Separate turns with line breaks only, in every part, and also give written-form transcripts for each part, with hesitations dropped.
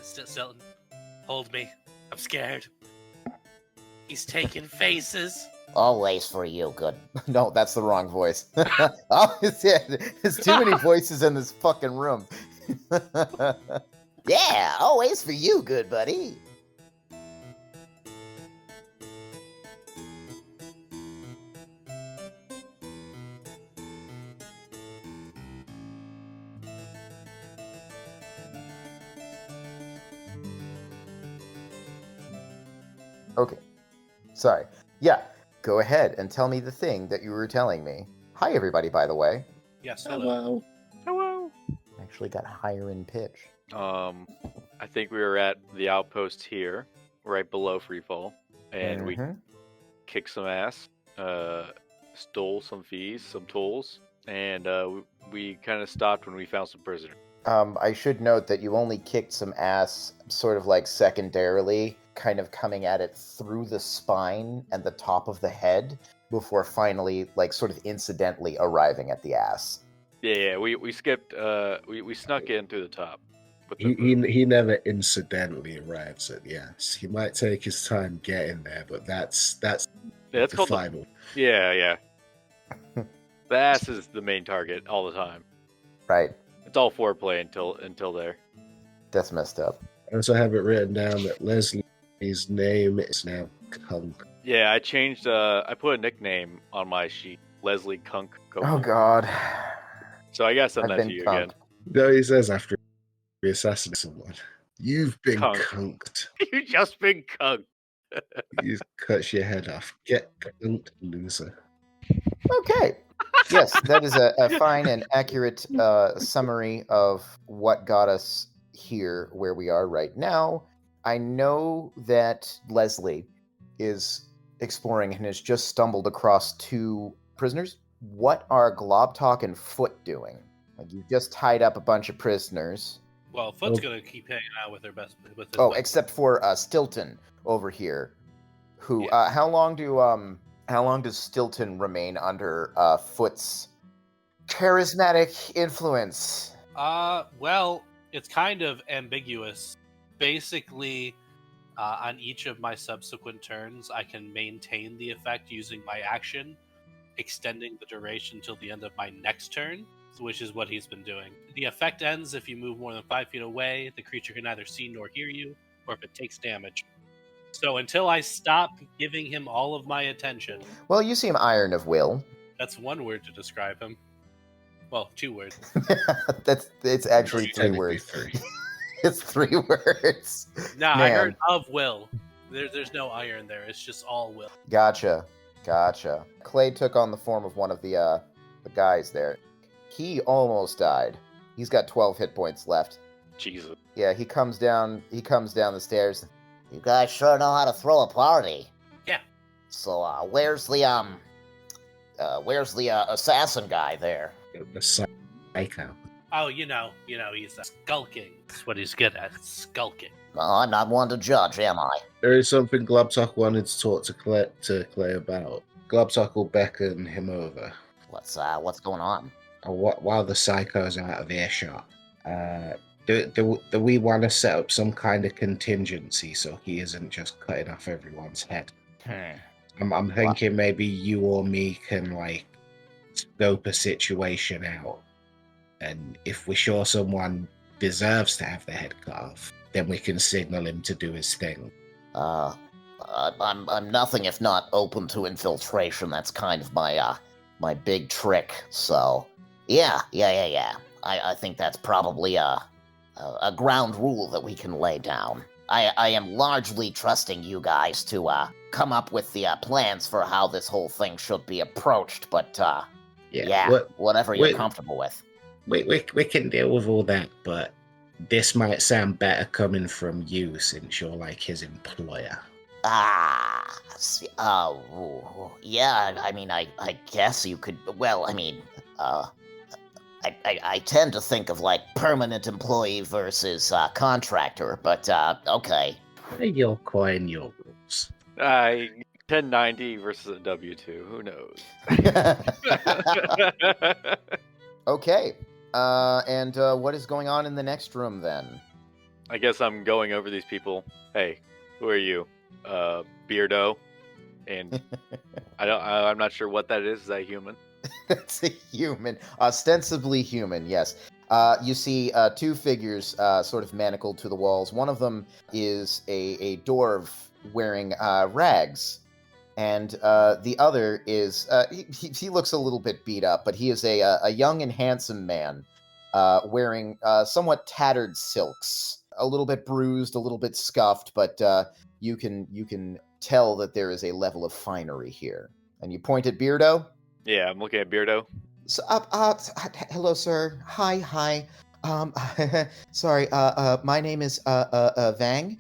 Stilton, hold me. I'm scared. He's taking faces.
Always for you, good. No, that's the wrong voice. Oh, there's too many voices in this fucking room. Yeah, always for you, good buddy. Okay. Sorry. Yeah, go ahead and tell me the thing that you were telling me. Hi, everybody, by the way.
Yes, hello.
Hello.
Actually got higher in pitch.
I think we were at the outpost here, right below Freefall, and we kicked some ass, stole some fees, some tools, and we kind of stopped when we found some prisoners.
I should note that you only kicked some ass sort of like secondarily, kind of coming at it through the spine and the top of the head before finally, like, sort of incidentally arriving at the ass.
Yeah, we skipped, we snuck in through the top.
He never incidentally arrives at the ass. He might take his time getting there, but that's
the
called final.
Yeah. The ass is the main target all the time.
Right.
It's all foreplay until there.
That's messed up.
I also have it written down that Leslie's name is now Kunk.
Yeah, I changed. I put a nickname on my sheet, Leslie Kunk.
Oh God.
So I gotta send that to you again.
No, he says after he assassinates someone, you've been cunked.
You just been cunked.
He cuts your head off. Get cunked, loser.
Okay. Yes, that is a fine and accurate summary of what got us here where we are right now. I know that Leslie is exploring and has just stumbled across 2 prisoners. What are Globtalk and Foot doing? Like, you just tied up a bunch of prisoners.
Well, Foot's gonna keep hanging out with her best.
Except for Stilton over here, who how long does Stilton remain under Foot's charismatic influence?
Well, it's kind of ambiguous. Basically, on each of my subsequent turns, I can maintain the effect using my action, extending the duration till the end of my next turn, which is what he's been doing. The effect ends if you move more than 5 feet away. The creature can neither see nor hear you, or if it takes damage. So until I stop giving him all of my attention...
Well, you seem iron of will.
That's one word to describe him. Well, 2 words.
It's actually 3 words.
3.
It's 3 words.
Nah, I heard of will. There's no iron there. It's just all will.
Gotcha. Clay took on the form of one of the guys there. He almost died. He's got 12 hit points left.
Jesus.
Yeah, he comes down the stairs.
You guys sure know how to throw a party.
Yeah.
So, where's the assassin guy there?
The psycho.
Oh, you know, he's skulking. That's what he's good at, skulking.
Well, I'm not one to judge, am I?
There is something Globtalk wanted to talk to Clay about. Globtalk will beckon him over.
What's going on?
While the psycho's out of earshot, do we want to set up some kind of contingency so he isn't just cutting off everyone's head? I'm thinking maybe you or me can, like, scope a situation out, and if we're sure someone deserves to have their head cut off, then we can signal him to do his thing.
I'm nothing if not open to infiltration. That's kind of my big trick. So, yeah. I think that's probably a ground rule that we can lay down. I am largely trusting you guys to come up with the plans for how this whole thing should be approached, but whatever you're comfortable with.
We can deal with all that, but this might sound better coming from you since you're like his employer.
Yeah, I mean, I guess you could, well, I mean, I tend to think of, like, permanent employee versus contractor, but, okay.
Your coin, your rules.
1090 versus a W2, who knows?
Okay, and what is going on in the next room, then?
I guess I'm going over these people. Hey, who are you? Beardo. And I'm not sure what that is. Is that human?
That's a human. Ostensibly human, yes. You see two figures sort of manacled to the walls. One of them is a dwarf wearing rags. And the other is, he looks a little bit beat up, but he is a young and handsome man wearing somewhat tattered silks. A little bit bruised, a little bit scuffed, but you can tell that there is a level of finery here. And you point at Beardo?
Yeah, I'm looking at Beardo.
So, hello, sir. Hi. Sorry. My name is Vang.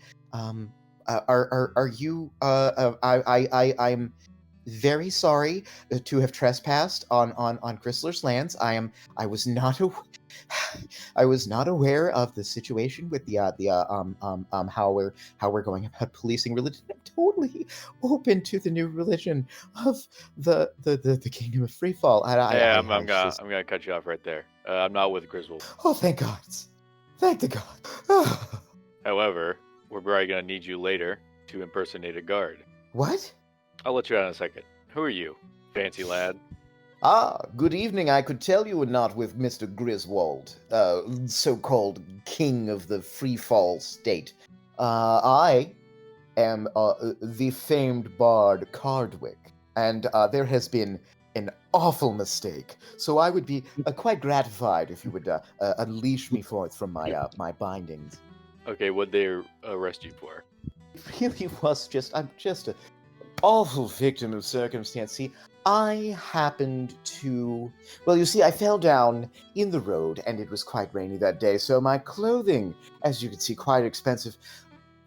Are you? I'm very sorry to have trespassed on Chrysler's lands. I was not aware of the situation with how we're going about policing religion. I'm totally open to the new religion of the Kingdom of Freefall.
I'm gonna cut you off right there. I'm not with Griswold.
Oh, thank God! Thank the God.
However, we're probably gonna need you later to impersonate a guard.
What?
I'll let you out in a second. Who are you, fancy lad?
Good evening. I could tell you were not with Mr. Griswold, so-called king of the Freefall state. I am the famed bard Cardwick, and there has been an awful mistake. So I would be quite gratified if you would unleash me forth from my bindings.
Okay, what'd they arrest you for?
It really was I'm just an awful victim of circumstance. See, I happened to... Well, you see, I fell down in the road, and it was quite rainy that day, so my clothing, as you can see, quite expensive,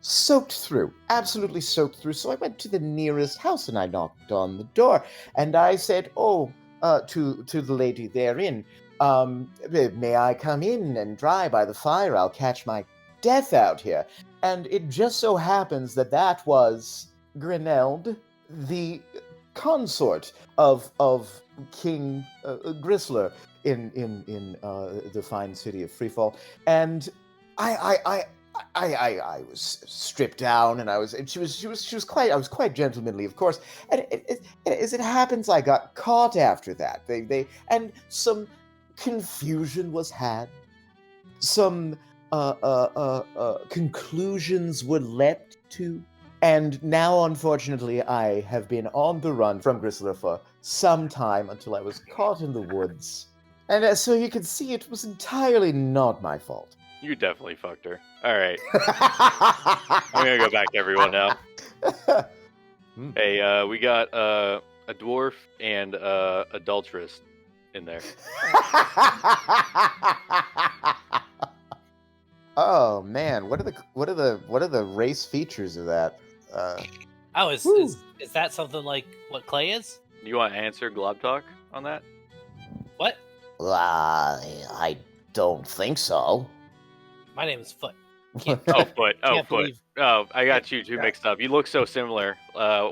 soaked through, absolutely soaked through. So I went to the nearest house, and I knocked on the door, and I said, to the lady therein, may I come in and dry by the fire? I'll catch my death out here. And it just so happens that was Grineld, the consort of King Grisler in the fine city of Freefall, and I was stripped down, and I was quite gentlemanly, of course, and as it happens, I got caught after that. They and some confusion was had, some conclusions were leapt to. And now, unfortunately, I have been on the run from Grisler for some time until I was caught in the woods. And so you can see it was entirely not my fault.
You definitely fucked her. All right. I'm going to go back to everyone now. Hey, we got a dwarf and adulteress in there.
Oh man, what are the race features of that?
Is that something like what Clay is?
You want to answer Glob Talk on that?
What?
I don't think so.
My name is Foot.
Foot. Oh, I got you two mixed up. You look so similar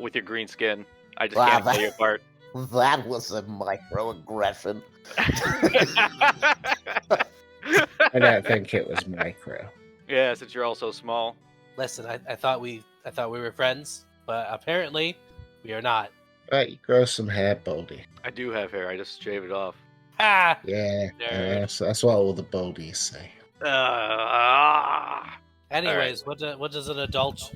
with your green skin. I just can't tell you apart.
That was a microaggression.
I don't think it was micro.
Yeah, since you're all so small.
Listen, I thought we were friends, but apparently we are not.
Right, you grow some hair, Baldy.
I do have hair. I just shave it off.
Ah.
Yeah, that's what all the Baldies say.
Anyways, right. What does an adult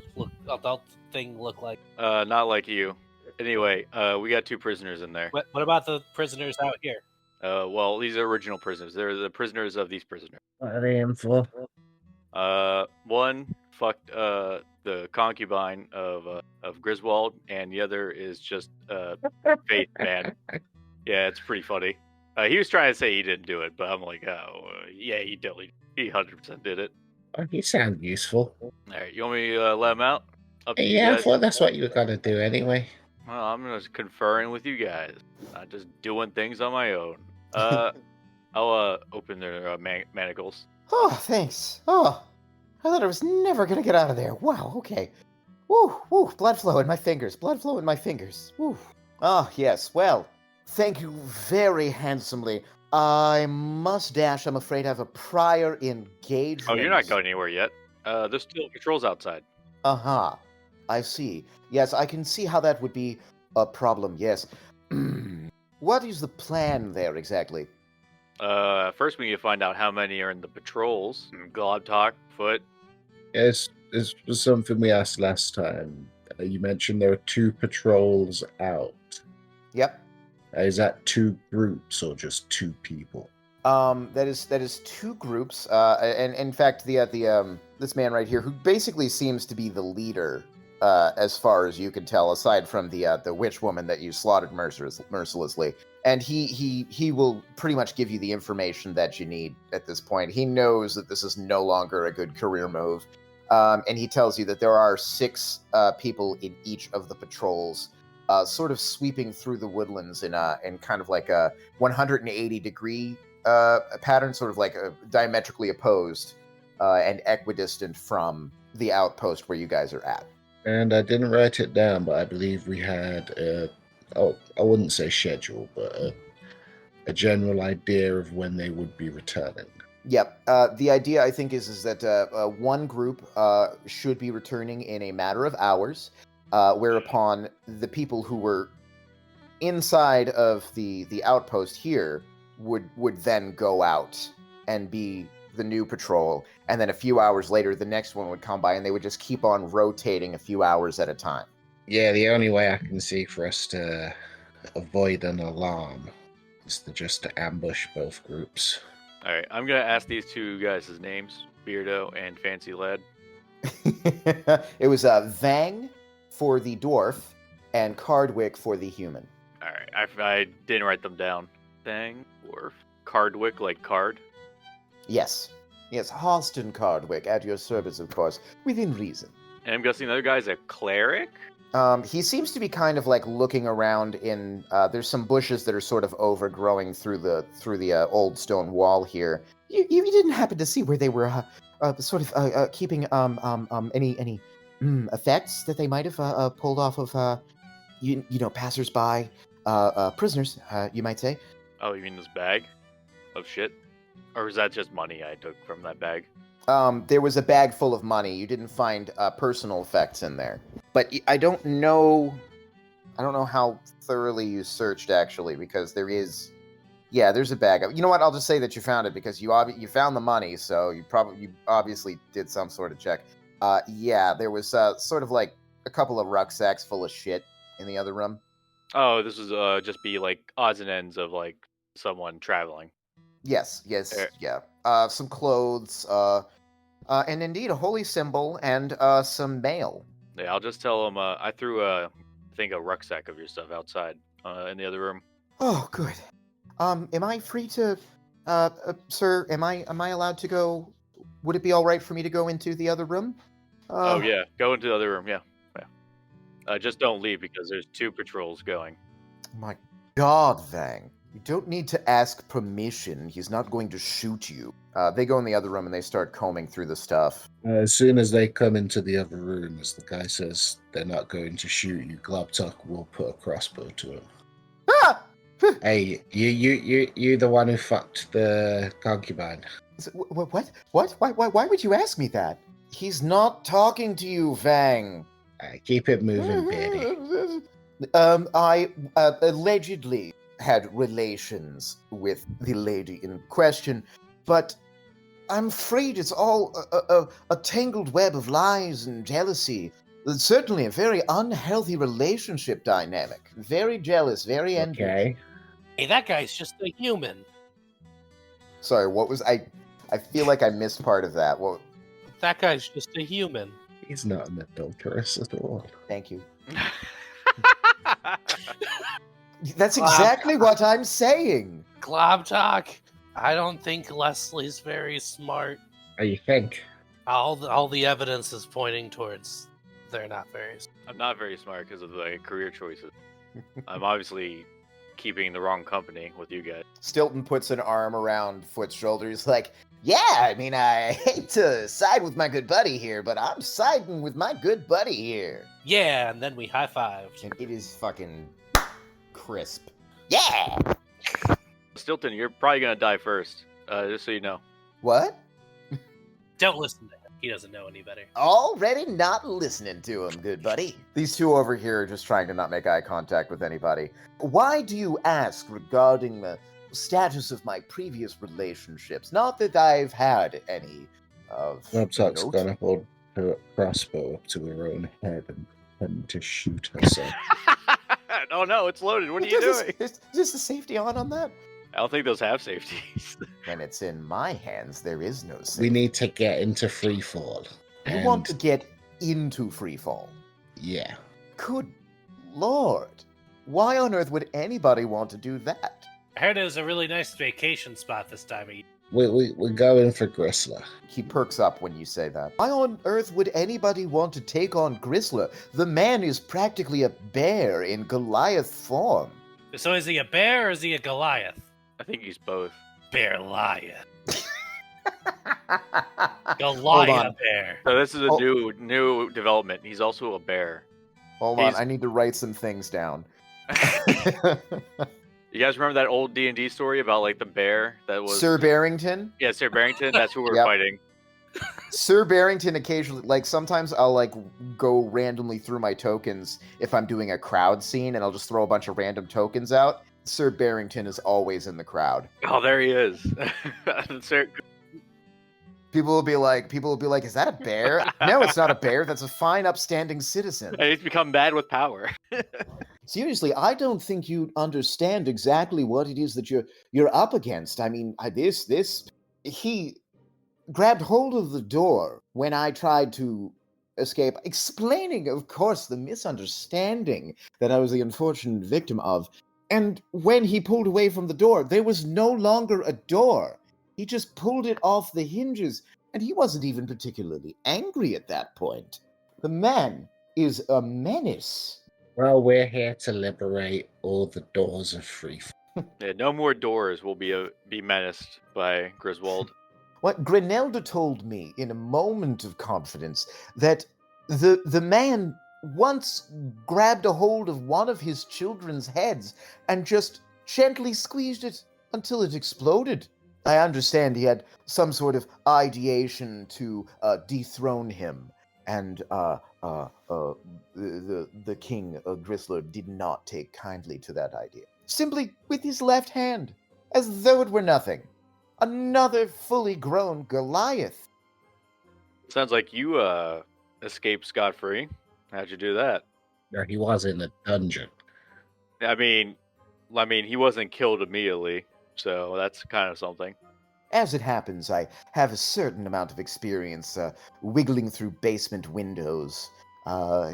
thing look like?
Not like you. Anyway, we got 2 prisoners in there.
What about the prisoners out here?
Well, these are original prisoners. They're the prisoners of these prisoners.
What are they in for?
One fucked the concubine of Griswold, and the other is just Faith Man. Yeah, it's pretty funny. He was trying to say he didn't do it, but I'm like, yeah, he 100% did it.
Oh, you sound useful.
All right, you want me to let him out?
Yeah, I thought that's what you were gonna do anyway.
Well, I'm just conferring with you guys, not just doing things on my own. I'll open their manacles.
Oh, thanks. Oh, I thought I was never gonna get out of there. Wow. Okay. Woo. Blood flow in my fingers. Woo. Oh, yes. Well, thank you very handsomely. I must dash. I'm afraid I have a prior engagement.
Oh, you're not going anywhere yet. There's still patrols outside.
Uh-huh. I see. Yes, I can see how that would be a problem, yes. What is the plan there exactly?
First we need to find out how many are in the patrols. Glob talk, foot.
Yes, this was something we asked last time. You mentioned there are 2 patrols out.
Yep.
Is that 2 groups or just 2 people?
That is 2 groups. And in fact, this man right here, who basically seems to be the leader, as far as you can tell, aside from the witch woman that you slaughtered mercilessly, and he will pretty much give you the information that you need at this point. He knows that this is no longer a good career move, and he tells you that there are 6 people in each of the patrols. Sort of sweeping through the woodlands in kind of like a 180-degree pattern, sort of like diametrically opposed and equidistant from the outpost where you guys are at.
And I didn't write it down, but I believe we had I wouldn't say schedule, but a general idea of when they would be returning.
Yep. The idea, I think, is that one group should be returning in a matter of hours, whereupon the people who were inside of the outpost here would then go out and be the new patrol, and then a few hours later the next one would come by, and they would just keep on rotating a few hours at a time.
Yeah, the only way I can see for us to avoid an alarm is to ambush both groups.
Alright, I'm gonna ask these 2 guys' names, Beardo and Fancy Lad.
It was Vang for the dwarf and Cardwick for the human.
Alright, I didn't write them down. Thang, dwarf, Cardwick, like card.
Yes, Halston Cardwick, at your service, of course, within reason.
And I'm guessing the other guy's a cleric?
He seems to be kind of like looking around in, there's some bushes that are sort of overgrowing through the old stone wall here. You didn't happen to see where they were sort of keeping any effects that they might have pulled off of, passersby, prisoners, you might say.
Oh, you mean this bag of shit? Or was that just money I took from that bag?
There was a bag full of money. You didn't find personal effects in there. But I don't know how thoroughly you searched, actually, because there's a bag. You know what? I'll just say that you found it because you found the money, so you obviously did some sort of check. There was sort of like a couple of rucksacks full of shit in the other room.
Oh, this was just be like odds and ends of like someone traveling.
Yes, yeah. Some clothes, and indeed a holy symbol and some mail.
Yeah, I'll just tell them I threw a rucksack of your stuff outside in the other room.
Oh, good. Am I free to, sir? Am I allowed to go? Would it be all right for me to go into the other room?
Oh yeah, go into the other room. Yeah. Just don't leave because there's 2 patrols going.
My God, Vang. You don't need to ask permission. He's not going to shoot you. They go in the other room and they start combing through the stuff.
As soon as they come into the other room, as the guy says they're not going to shoot you, Globtuck will put a crossbow to him.
Ah!
Hey, you the one who fucked the concubine.
What? Why would you ask me that? He's not talking to you, Vang.
Keep it moving, Beardy.
I allegedly had relations with the lady in question, but I'm afraid it's all a tangled web of lies and jealousy. It's certainly a very unhealthy relationship dynamic. Very jealous, very envious.
Okay.
Hey, that guy's just a human.
Sorry, what was I feel like I missed part of that. What?
That guy's just a human.
He's not an adulteress at all.
Thank you. That's exactly what I'm saying.
Globtalk, I don't think Leslie's very smart.
Oh, you think?
All the evidence is pointing towards they're not very smart.
I'm not very smart because of the career choices. I'm obviously keeping the wrong company with you guys.
Stilton puts an arm around Foot's shoulder. He's like, yeah, I mean, I hate to side with my good buddy here, but I'm siding with my good buddy here.
Yeah, and then we high-fived.
And it is fucking crisp.
Yeah!
Stilton, you're probably gonna die first, just so you know.
What?
Don't listen to him. He doesn't know any better.
Already not listening to him, good buddy. These two over here are just trying to not make eye contact with anybody. Why do you ask regarding the status of my previous relationships? Not that I've had any of
Knobsack's
note.
gonna hold her crossbow up to her own head and to shoot herself.
Oh no, it's loaded. What are you doing?
Is the safety on that?
I don't think those have safeties.
When it's in my hands, there is no safety.
We need to get into Freefall.
You want to get into Freefall?
Yeah.
Good Lord. Why on earth would anybody want to do that?
I heard it was a really nice vacation spot this time of year.
We're going for Gristler.
He perks up when you say that. Why on earth would anybody want to take on Gristler? The man is practically a bear in Goliath form.
So is he a bear or is he a Goliath?
I think he's both.
Bear-lion.
Hold
Goliath
on.
bear.
So this is a new development. He's also a bear.
Hold on, I need to write some things down.
You guys remember that old D&D story about like the bear that was
Sir Barrington?
Yeah, Sir Barrington. That's who we're
Yep.
fighting.
Sir Barrington occasionally, like sometimes I'll like go randomly through my tokens if I'm doing a crowd scene and I'll just throw a bunch of random tokens out. Sir Barrington is always in the crowd.
Oh, there he is. Sir,
People will be like, is that a bear? No, it's not a bear. That's a fine, upstanding citizen.
and he's become mad with power.
Seriously, I don't think you understand exactly what it is that you're up against. I mean, he grabbed hold of the door when I tried to escape, explaining, of course, the misunderstanding that I was the unfortunate victim of. And when he pulled away from the door, there was no longer a door. He just pulled it off the hinges, and he wasn't even particularly angry at that point. The man is a menace.
Well, we're here to liberate all the doors of Freefall.
Yeah, no more doors will be menaced by Griswold.
What Grinelda told me in a moment of confidence that the man once grabbed a hold of one of his children's heads and just gently squeezed it until it exploded. I understand he had some sort of ideation to dethrone him, and the king Gristler did not take kindly to that idea. Simply with his left hand, as though it were nothing. Another fully grown Goliath.
Sounds like you escaped scot-free. How'd you do that?
No, he was in a dungeon.
I mean, he wasn't killed immediately, so that's kind of something.
As it happens, I have a certain amount of experience wiggling through basement windows.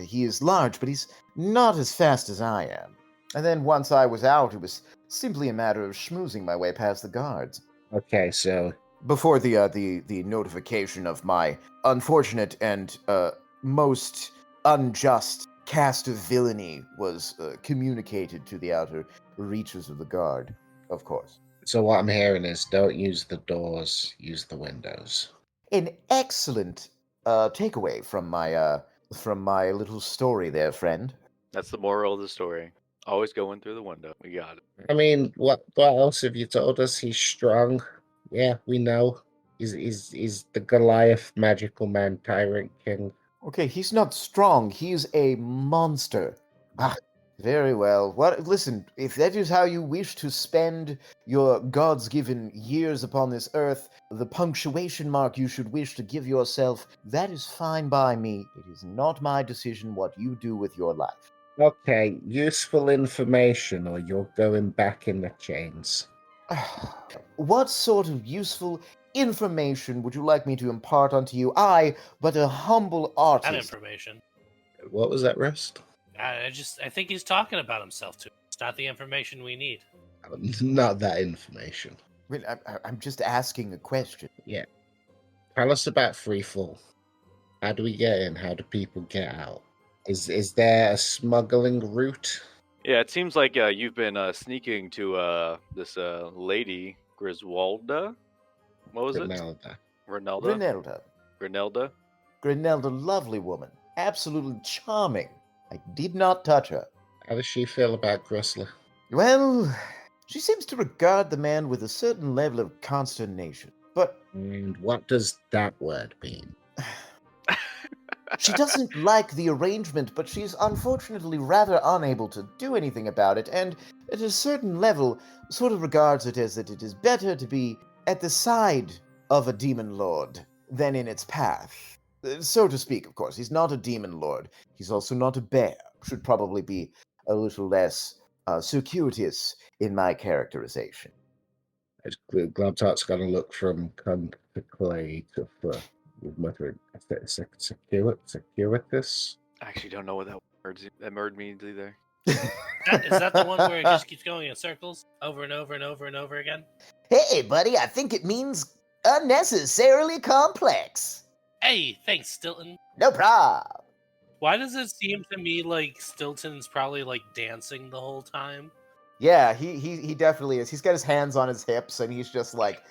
He is large, but he's not as fast as I am. And then once I was out, it was simply a matter of schmoozing my way past the guards.
Okay, so
Before the notification of my unfortunate and most unjust cast of villainy was communicated to the outer reaches of the guard, of course.
So what I'm hearing is don't use the doors, use the windows.
An excellent takeaway from my little story there, friend.
That's the moral of the story. Always going through the window. We got it.
I mean, what else have you told us? He's strong. Yeah, we know. He's the Goliath magical man tyrant king.
Okay, he's not strong. He's a monster. Ah, very well. Listen, if that is how you wish to spend your gods-given years upon this earth, the punctuation mark you should wish to give yourself, that is fine by me. It is not my decision what you do with your life.
Okay, useful information or you're going back in the chains.
What sort of useful information would you like me to impart unto you? I, but a humble
That
artist.
information.
What was that, Rest?
I think he's talking about himself too. It's not the information we need.
Not that information.
I mean, I'm just asking a question.
Tell us about Freefall. How do we get in? How do people get out? Is there a smuggling route?
Yeah, it seems like you've been sneaking to this lady, Griswolda. What was it?
Grinelda.
Ronelda?
Grinelda.
Grinelda?
Lovely woman. Absolutely charming. I did not touch her.
How does she feel about Gristler?
Well, she seems to regard the man with a certain level of consternation. But
And what does that word mean?
She doesn't like the arrangement, but she's unfortunately rather unable to do anything about it, and at a certain level, sort of regards it as that it is better to be at the side of a demon lord than in its path. So to speak, of course. He's not a demon lord. He's also not a bear. Should probably be a little less circuitous in my characterization.
Globtot's going to look from Kung to Clay to Fur. With muttering, circuitous?
I actually don't know what that word means either.
Is that the one where it just keeps going in circles over and over and over and over again?
Hey, buddy, I think it means unnecessarily complex.
Hey, thanks, Stilton.
No problem.
Why does it seem to me like Stilton's probably like dancing the whole time?
Yeah, he definitely is. He's got his hands on his hips, and he's just like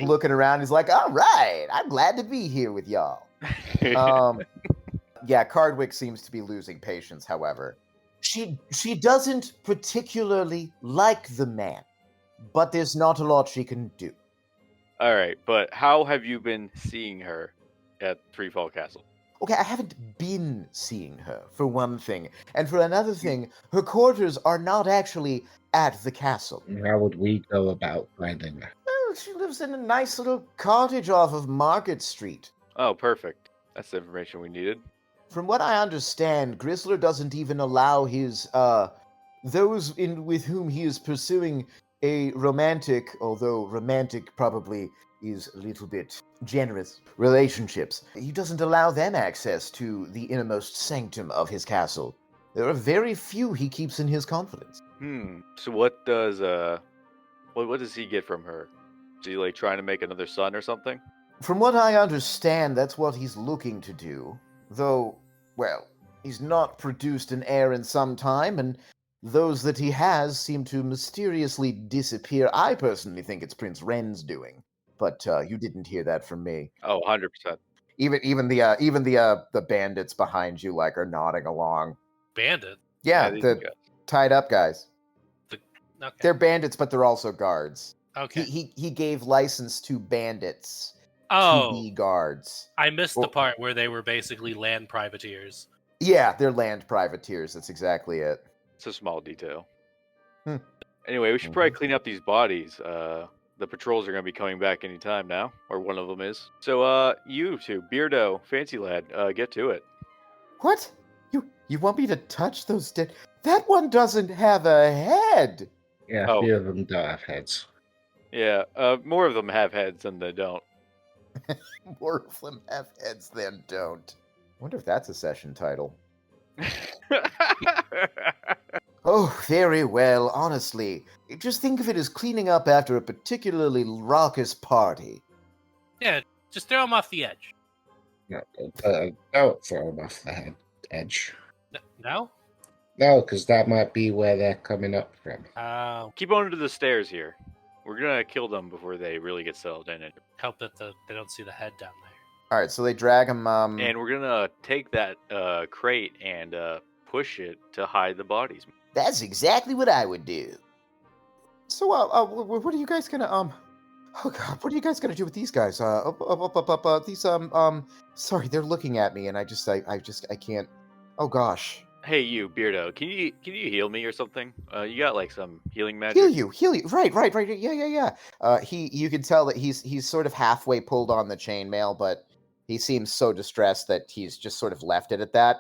looking around. He's like, all right, I'm glad to be here with y'all. Yeah, Cardwick seems to be losing patience, however. She doesn't particularly like the man, but there's not a lot she can do.
All right, but how have you been seeing her at Freefall Castle?
Okay, I haven't been seeing her, for one thing. And for another thing, her quarters are not actually at the castle.
How would we go about finding her?
Well, she lives in a nice little cottage off of Market Street.
Oh, perfect. That's the information we needed.
From what I understand, Grisler doesn't even allow his, those with whom he is pursuing a romantic, although romantic probably is a little bit generous, relationships. He doesn't allow them access to the innermost sanctum of his castle. There are very few he keeps in his confidence.
So what does what does he get from her? Is he like trying to make another son or something?
From what I understand, that's what he's looking to do. Though, well, he's not produced an heir in some time, and those that he has seem to mysteriously disappear. I personally think it's Prince Ren's doing, but you didn't hear that from me.
Oh, 100%.
Even the bandits behind you like are nodding along.
Bandit?
Yeah,
these
the
guys.
tied up guys.
Okay.
They're bandits, but they're also guards.
Okay.
He gave license to bandits to
Oh,
be guards.
I missed
Well-
the part where they were basically land privateers.
Yeah, they're land privateers. That's exactly it.
It's a small detail.
Hmm.
Anyway, we should probably clean up these bodies. The patrols are going to be coming back anytime now, or one of them is. So, you two, Beardo, Fancy Lad, get to it.
What? You want me to touch those dead? That one doesn't have a head.
Yeah,
Oh.
a few of them don't have heads.
Yeah, more of them have heads than they don't.
More of them have heads than don't. I wonder if that's a session title. Oh, very well, honestly. Just think of it as cleaning up after a particularly raucous party.
Yeah, just throw them off the edge.
No, don't throw them off the edge.
No?
No, because that might be where they're coming up from.
Oh,
Keep on to the stairs here. We're going to kill them before they really get settled in.
help that they don't see the head down there.
All right, so they drag him.
And we're going to take that crate and push it to hide the bodies.
That's exactly what I would do.
So, what are you guys gonna Oh God, what are you guys gonna do with these guys? Sorry, they're looking at me, and I can't. Oh gosh.
Hey, you, Beardo, can you heal me or something? You got like some healing magic?
Heal you. Right. Yeah. You can tell that he's sort of halfway pulled on the chainmail, but he seems so distressed that he's just sort of left it at that.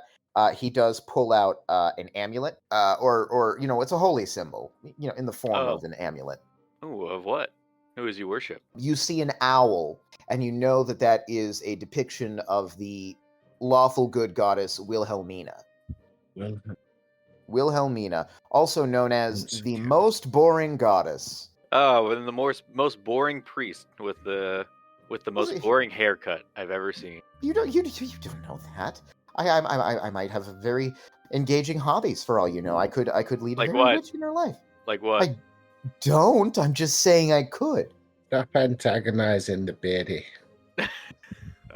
He does pull out an amulet, or it's a holy symbol, in the form of an amulet.
Ooh, of what? Who is you worship?
You see an owl, and you know that is a depiction of the lawful good goddess Wilhelmina. Wilhelmina, also known as the most boring goddess.
Oh, and the most boring priest with the most boring haircut I've ever seen.
You don't know that. I might have very engaging hobbies for all you know. I could lead
Like
a very
what?
rich inner life.
Like what?
I don't. I'm just saying I could.
Stop antagonizing the beardy.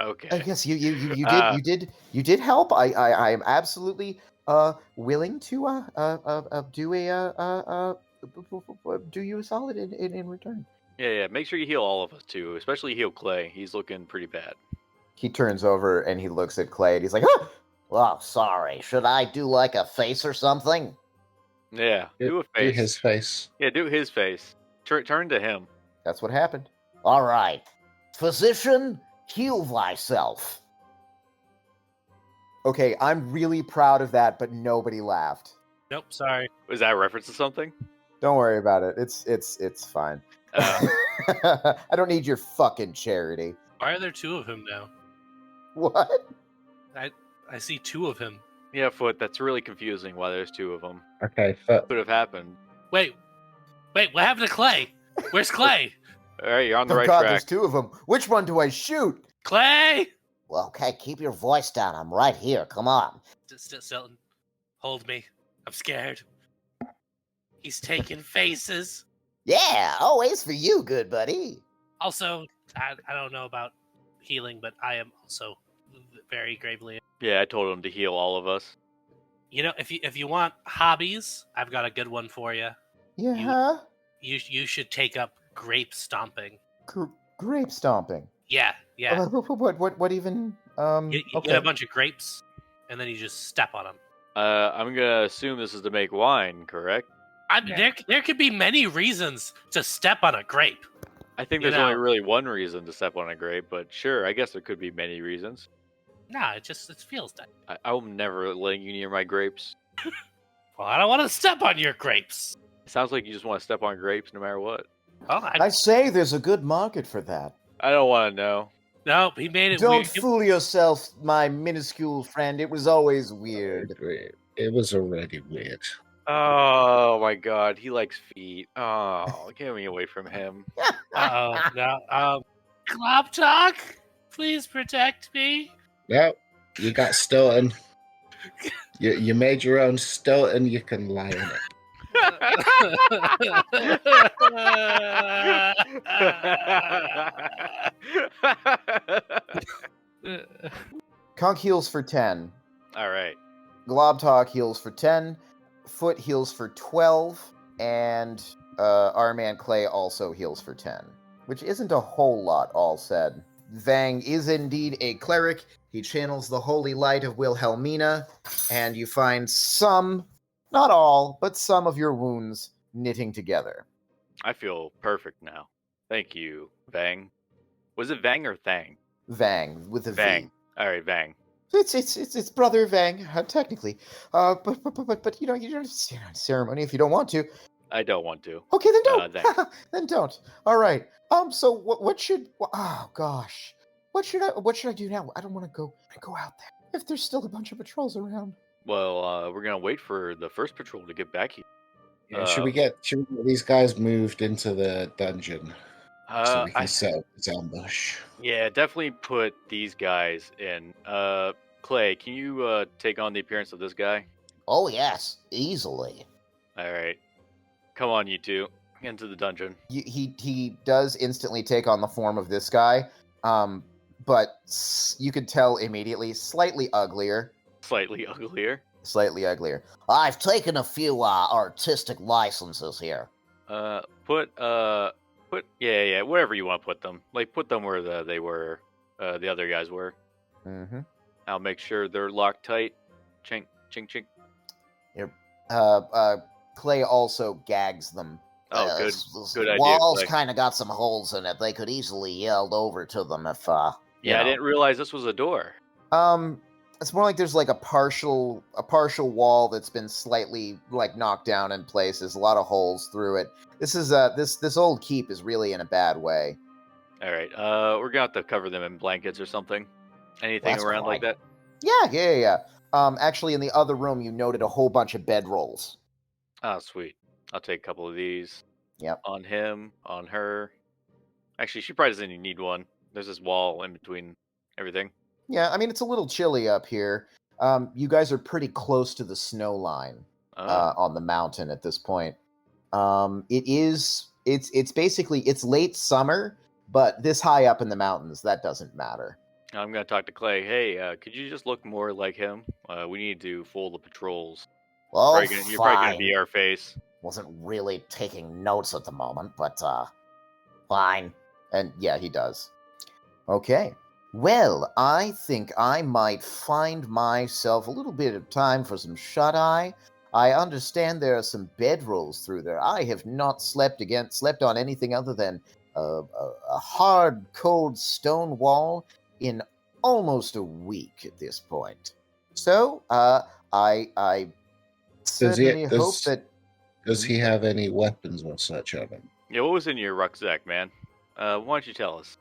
Okay.
Yes, you did help. I am absolutely willing to do you a solid in return.
Yeah. Make sure you heal all of us too, especially heal Clay. He's looking pretty bad.
He turns over and he looks at Clay and he's like,
Oh, sorry. Should I do like a face or something?
Yeah, do a face.
Do his face.
Yeah, do his face. Turn to him.
That's what happened.
All right. Physician, heal thyself.
Okay, I'm really proud of that, but nobody laughed.
Nope, sorry.
Was that a reference to something?
Don't worry about it. It's fine. I don't need your fucking charity.
Why are there 2 of him now?
What?
I see 2 of him.
Yeah, Foot, that's really confusing why there's 2 of them.
Okay,
Could have happened.
Wait, what happened to Clay? Where's Clay?
All right, you're on the
Oh
right
God,
track.
there's 2 of them. Which one do I shoot?
Clay!
Well, okay, keep your voice down. I'm right here. Come on.
Stilton, hold me. I'm scared. He's taking faces.
Yeah, always for you, good buddy.
Also, I don't know about healing, but I am also very gravely.
Yeah, I told him to heal all of us.
You know, if you want hobbies, I've got a good one for you.
Yeah.
You should take up grape stomping.
Grape stomping.
Yeah.
What even?
You
Okay.
get a bunch of grapes, and then you just step on them.
I'm gonna assume this is to make wine, correct?
There could be many reasons to step on a grape.
I think there's only really one reason to step on a grape, but sure, I guess there could be many reasons.
Nah, it feels nice.
I'll never let you near my grapes.
Well, I don't want to step on your grapes.
It sounds like you just want to step on grapes no matter what.
Well,
I say there's a good market for that.
I don't want to know.
no, he made it
Don't
weird.
fool yourself, my minuscule friend. It was always weird.
It was already weird.
Oh my God, he likes feet. Oh, get me away from him.
Uh-oh, no. Glop Talk, please protect me.
No, you got Stilton. You made your own Stilton. You can lie in
it.
Conk heals for 10.
All right.
Globtalk heals for 10. Foot heals for 12. And our man Clay also heals for 10. Which isn't a whole lot, all said. Vang is indeed a cleric. He channels the holy light of Wilhelmina. And you find some, not all, but some of your wounds knitting together.
I feel perfect now. Thank you, Vang. Was it Vang or Thang?
Vang, with a
Vang.
V.
All right, Vang.
It's brother Vang, technically. But you know, you don't stand on ceremony if you don't want to.
I don't want to.
Okay, then don't.
Thanks.
Then don't. All right. So what should? Oh gosh, what should I do now? I don't want to go out there if there's still a bunch of patrols around.
Well, we're gonna wait for the first patrol to get back here.
Yeah, should we get these guys moved into the dungeon so we can
I
set up this ambush?
Yeah, definitely put these guys in. Clay, can you take on the appearance of this guy?
Oh, yes, easily.
All right, come on, you two, into the dungeon.
He does instantly take on the form of this guy, but you could tell immediately slightly uglier.
Slightly uglier.
Slightly uglier.
I've taken a few artistic licenses here.
Put wherever you want to put them. Like, put them where the other guys were.
Mm-hmm.
I'll make sure they're locked tight. Chink, chink, chink.
Clay also gags them.
Oh, good idea.
Walls kind of got some holes in it. They could easily yelled over to them if.
Yeah, I didn't realize this was a door.
It's more like there's like a partial wall that's been slightly like knocked down in places. A lot of holes through it. This is this old keep is really in a bad way.
All right, we're gonna have to cover them in blankets or something. Anything
That's
around like that?
Yeah. Actually, in the other room, you noted a whole bunch of bedrolls.
Oh, sweet. I'll take a couple of these.
Yep.
On him, on her. Actually, she probably doesn't even need one. There's this wall in between everything.
Yeah, I mean, it's a little chilly up here. You guys are pretty close to the snow line on the mountain at this point. It's basically, it's late summer, but this high up in the mountains, that doesn't matter.
I'm going to talk to Clay. Hey, could you just look more like him? We need to fool the patrols.
Oh,
you're probably going to be our face.
Wasn't really taking notes at the moment, but fine.
And yeah, he does. Okay. Well, I think I might find myself a little bit of time for some shut-eye. I understand there are some bedrolls through there. I have not slept on anything other than a hard, cold stone wall in almost a week at this point. So, I certainly hope that.
Does he have any weapons or such on him?
Yeah, what was in your rucksack, man? Why don't you tell us?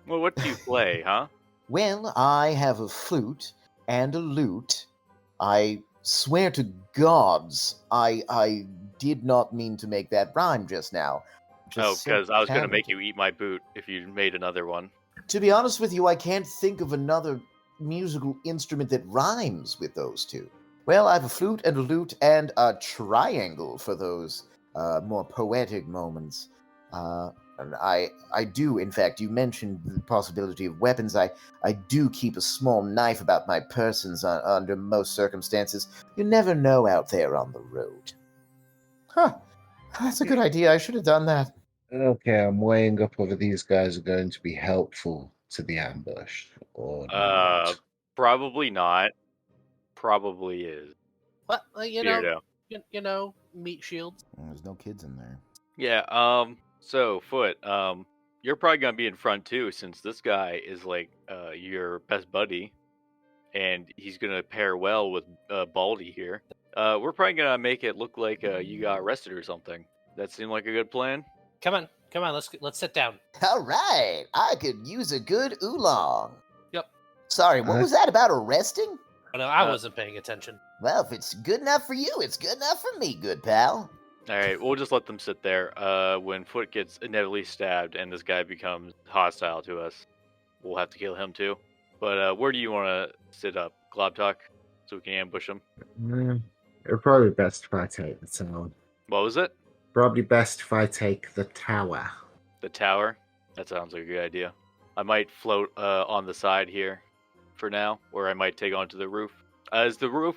Well, what do you play, huh?
Well, I have a flute and a lute. I swear to gods, I did not mean to make that rhyme just now.
Because I was going to make you eat my boot if you made another one.
To be honest with you, I can't think of another musical instrument that rhymes with those two. Well, I have a flute and a lute and a triangle for those more poetic moments. And I do, in fact, you mentioned the possibility of weapons. I do keep a small knife about my persons under most circumstances. You never know out there on the road. Huh. That's a good idea. I should have done that.
Okay, I'm weighing up whether these guys are going to be helpful to the ambush or not.
Probably not. Probably is.
What? You know, meat shields.
There's no kids in there.
Yeah, so, Foot, you're probably going to be in front, too, since this guy is, like, your best buddy, and he's going to pair well with Baldy here. We're probably going to make it look like you got arrested or something. That seem like a good plan?
Come on, let's sit down.
All right, I could use a good oolong.
Yep.
Sorry, what was that about arresting?
Oh, no, I wasn't paying attention.
Well, if it's good enough for you, it's good enough for me, good pal.
All right, we'll just let them sit there. When Foot gets inevitably stabbed and this guy becomes hostile to us, we'll have to kill him too. But where do you want to sit up? Globtalk, so we can ambush him?
It's probably best if I take the tower.
What was it?
Probably best if I take the tower.
The tower? That sounds like a good idea. I might float on the side here for now, or I might take onto the roof. Is the roof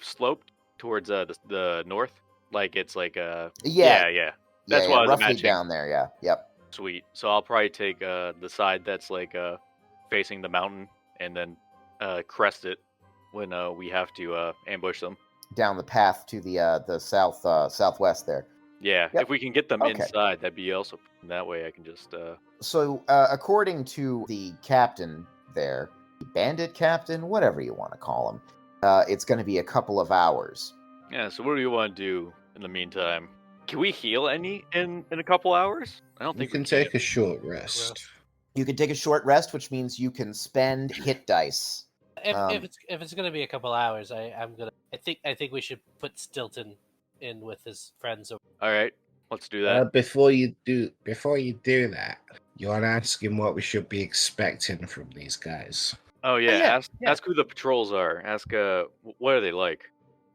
sloped towards the north? Like it's like yeah. That's what I was
roughly
imagining.
Down there. Yeah. Yep.
Sweet. So I'll probably take the side that's like facing the mountain, and then crest it when we have to ambush them.
Down the path to the southwest there.
Yeah.
Yep.
If we can get them
Okay.
inside, that'd be also. That way I can just.
So, according to the captain there, bandit captain, whatever you want to call him, it's going to be a couple of hours.
Yeah. So what do you want to do in the meantime? Can we heal any in a couple hours? I don't
You
think
can
we
take a short rest.
You can take a short rest, which means you can spend hit dice.
If it's gonna be a couple hours, I think we should put Stilton in with his friends.
All right, let's do that.
Before you do that, you want to ask him what we should be expecting from these guys.
Oh yeah,
yeah,
ask who the patrols are. Ask what are they like?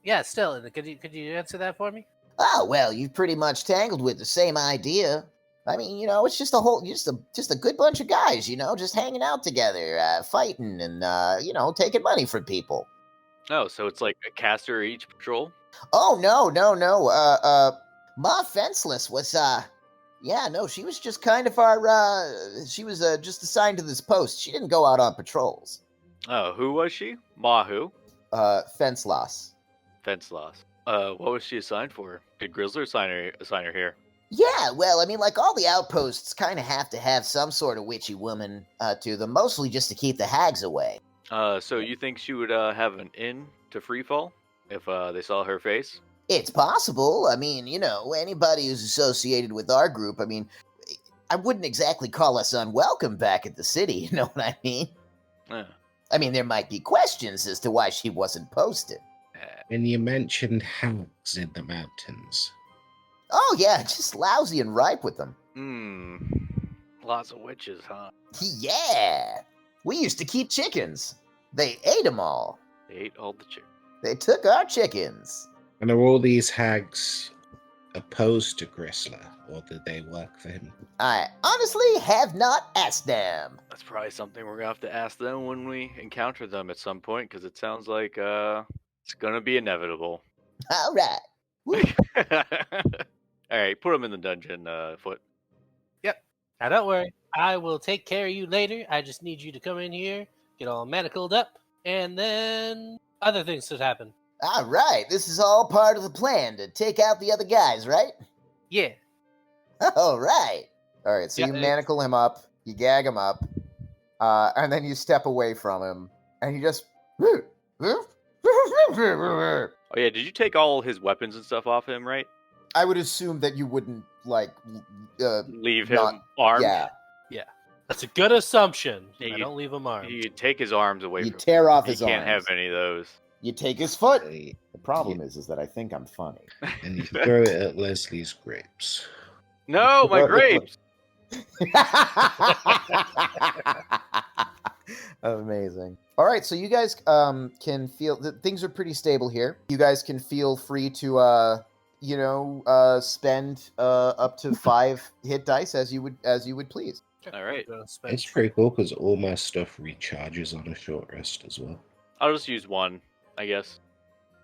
Yeah, Stilton, could you answer that for me?
Oh, well, you've pretty much tangled with the same idea. I mean, it's just a good bunch of guys, just hanging out together, fighting and, taking money from people.
Oh, so it's like a caster each patrol?
Oh, no. Ma Fenceless was, she was just kind of she was just assigned to this post. She didn't go out on patrols.
Oh, who was she? Ma who?
Fenceloss.
Fenceloss. What was she assigned for? Did Grizzler assign her here?
Yeah, well, I mean, like all the outposts kind of have to have some sort of witchy woman to them, mostly just to keep the hags away.
So you think she would have an in to Freefall if they saw her face?
It's possible. I mean, anybody who's associated with our group, I mean, I wouldn't exactly call us unwelcome back at the city, you know what I mean? I mean, there might be questions as to why she wasn't posted.
And you mentioned hags in the mountains.
Oh, yeah, just lousy and ripe with them.
Lots of witches, huh?
Yeah. We used to keep chickens. They ate them all.
They ate all the chickens.
They took our chickens.
And are all these hags opposed to Grissler, or did they work for him?
I honestly have not asked them.
That's probably something we're going to have to ask them when we encounter them at some point, because it sounds like it's going to be inevitable.
All right. Woo.
All right, put them in the dungeon, Foot.
Yep. Now don't worry. I will take care of you later. I just need you to come in here, get all manacled up, and then other things should happen.
All right, this is all part of the plan to take out the other guys, right?
Yeah.
All right. All right, so you manacle him up, you gag him up, and then you step away from him, and you just...
Oh yeah, did you take all his weapons and stuff off him, right?
I would assume that you wouldn't,
leave him armed?
Yeah.
Yeah. That's a good assumption. I don't leave him armed.
You take his arms away from him.
You tear off his arms.
You can't have any of those.
You take his foot. The problem is that I think I'm funny.
And you throw it at Leslie's grapes.
No, my grapes!
Amazing. All right, so you guys can feel that things are pretty stable here. You guys can feel free to spend up to 5 hit dice as you would please.
All right.
It's pretty cool because all my stuff recharges on a short rest as well.
I'll just use 1, I guess.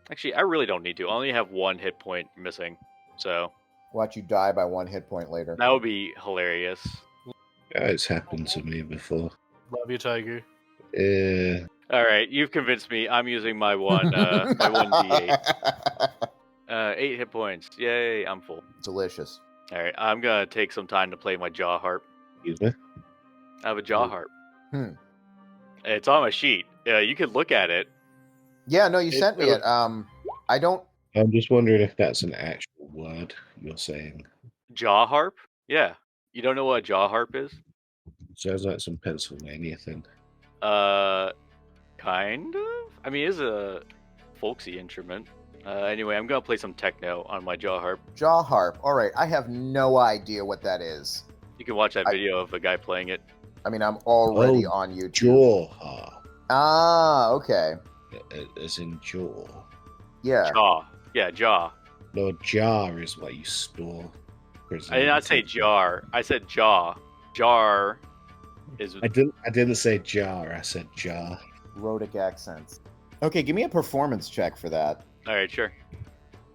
Actually, I really don't need to. I only have 1 hit point missing, so...
Watch you die by 1 hit point later.
That would be hilarious.
Yeah, it's happened to me before.
Love you, Tiger.
All right, you've convinced me. I'm using my 1 d8. 8 hit points. Yay, I'm full.
Delicious.
All right, I'm going to take some time to play my jaw harp.
Excuse me?
I have a jaw harp. It's on my sheet. You could look at it.
Yeah, no, you sent me it. I don't...
I'm just wondering if that's an actual word you're saying.
Jaw harp? Yeah. You don't know what a jaw harp is?
Sounds like some Pennsylvania thing.
Kind of? I mean, it's a folksy instrument. Anyway, I'm going to play some techno on my jaw harp.
Jaw harp. All right, I have no idea what that is.
You can watch that video of a guy playing it.
I mean, I'm already on YouTube.
Jaw harp.
Ah, okay.
As in jaw.
Yeah.
Jaw. Yeah, jaw.
No, jar is what you store.
I did not say jar. I said jaw. Jar is...
I didn't say jar. I said jar.
Rhotic accents. Okay, give me a performance check for that.
All right, sure.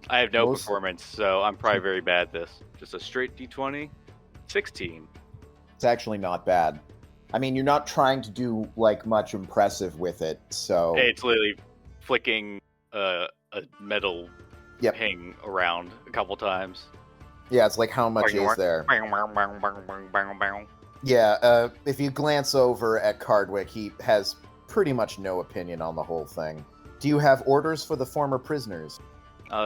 I have no performance, so I'm probably very bad at this. Just a straight D20. 16.
It's actually not bad. I mean, you're not trying to do, much impressive with it, so...
Hey, it's literally flicking a metal ping around a couple times.
Yeah, it's like, how much is there? Yeah, if you glance over at Cardwick, he has pretty much no opinion on the whole thing. Do you have orders for the former prisoners?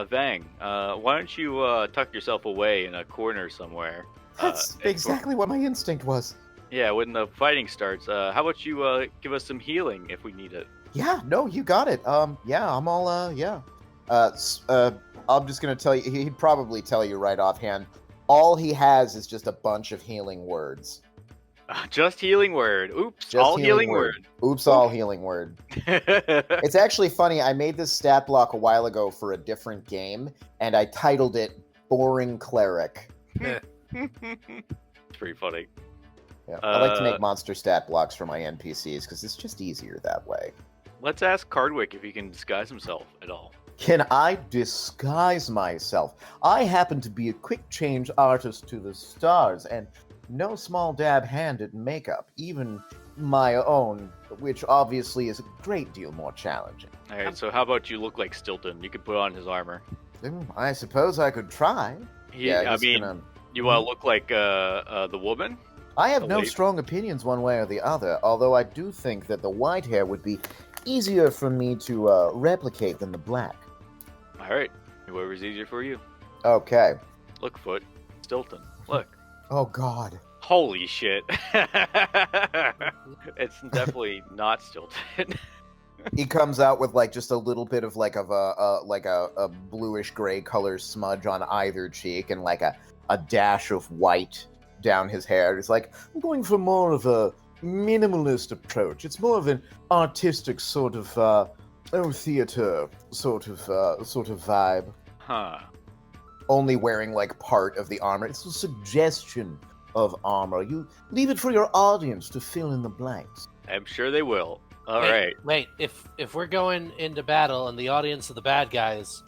Vang, why don't you tuck yourself away in a corner somewhere?
That's exactly what my instinct was.
Yeah, when the fighting starts, how about you give us some healing if we need it?
Yeah, no, you got it. Yeah, I'm all, yeah. I'm just gonna tell you, he'd probably tell you right offhand, all he has is just a bunch of healing words.
Just healing word. Oops,
just
all healing word.
Oops, all healing word. It's actually funny, I made this stat block a while ago for a different game, and I titled it Boring Cleric.
It's pretty funny.
Yeah, I like to make monster stat blocks for my NPCs, because it's just easier that way.
Let's ask Cardwick if he can disguise himself at all.
Can I disguise myself? I happen to be a quick change artist to the stars, and no small dab hand at makeup, even my own, which obviously is a great deal more challenging.
Alright, so how about you look like Stilton? You could put on his armor.
I suppose I could try.
You want to look like the woman?
I have no strong opinions one way or the other, although I do think that the white hair would be easier for me to replicate than the black.
Alright, whoever's easier for you.
Okay.
Look, Foot. Stilton. Look.
Oh, God.
Holy shit. It's definitely not Stilton.
He comes out with just a little bit of a bluish gray color smudge on either cheek and a dash of white down his hair. It's like, I'm going for more of a minimalist approach. It's more of an artistic sort of theater sort of vibe.
Huh.
Only wearing part of the armor. It's a suggestion of armor. You leave it for your audience to fill in the blanks.
I'm sure they will. All right.
Wait, if we're going into battle and the audience are the bad guys,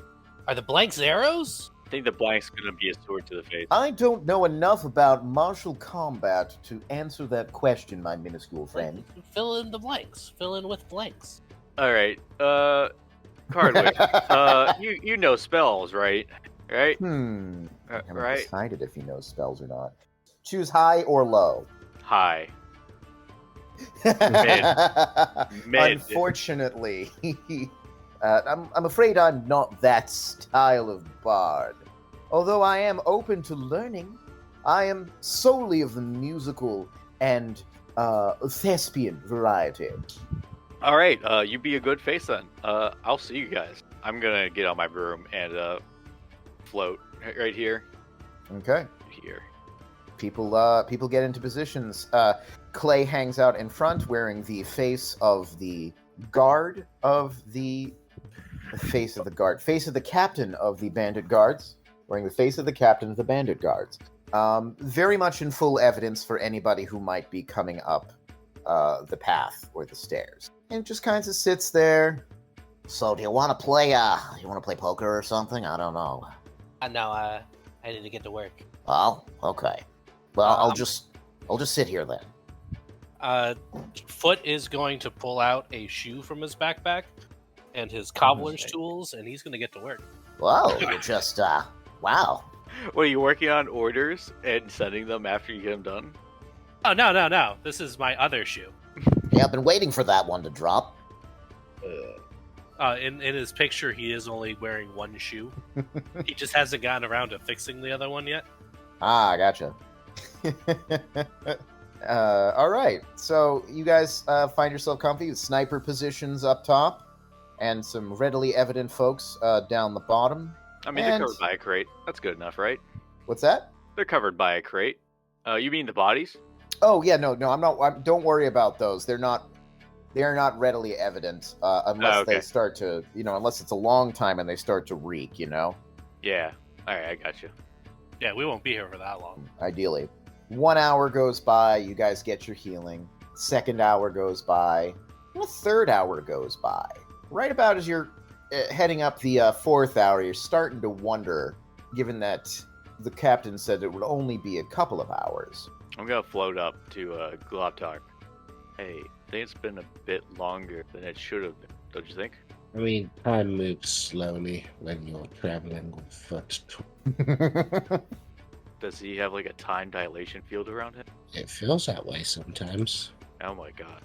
are the blanks arrows?
think the blank's gonna be a sword to the face.
I don't know enough about martial combat to answer that question, my minuscule friend.
Fill in the blanks. Fill in with blanks.
All right, Cardwick, you know spells, right? Right?
I haven't
Right?
decided if he knows spells or not. Choose high or low.
High. Mid.
Unfortunately, I'm afraid I'm not that style of bard. Although I am open to learning, I am solely of the musical and thespian variety.
All right, you be a good face then. I'll see you guys. I'm gonna get on my broom and float right here.
Okay.
Here.
People get into positions. Clay hangs out in front, wearing the face of the guard of the face of the captain of the bandit guards, wearing the face of the captain of the bandit guards. Very much in full evidence for anybody who might be coming up the path or the stairs, and just kind of sits there.
So, do you want to play? You want to play poker or something? I don't know.
No, I need to get to work.
Oh, okay. Well, I'll just sit here then.
Foot is going to pull out a shoe from his backpack and his cobbler's tools, and he's going to get to work.
Whoa, you're just wow.
What, are you working on orders and sending them after you get them done?
Oh, no. This is my other shoe.
Yeah, I've been waiting for that one to drop.
In his picture, he is only wearing one shoe. He just hasn't gotten around to fixing the other one yet.
Ah, gotcha. All right. So you guys find yourself comfy with sniper positions up top and some readily evident folks down the bottom.
I mean, they're covered by a crate. That's good enough, right?
What's that?
They're covered by a crate. You mean the bodies?
Oh, yeah, no, I'm not. Don't worry about those. They are not readily evident unless they start to, unless it's a long time and they start to reek,
Yeah. All right, I got you.
Yeah, we won't be here for that long.
Ideally. 1 hour goes by, you guys get your healing. Second hour goes by. And a third hour goes by. Right about as you're heading up the fourth hour, you're starting to wonder, given that the captain said it would only be a couple of hours.
I'm going to float up to Globtalk. Hey, I think it's been a bit longer than it should have been, don't you think?
I mean, time moves slowly when you're traveling on foot.
Does he have like a time dilation field around him?
It feels that way sometimes.
Oh my god.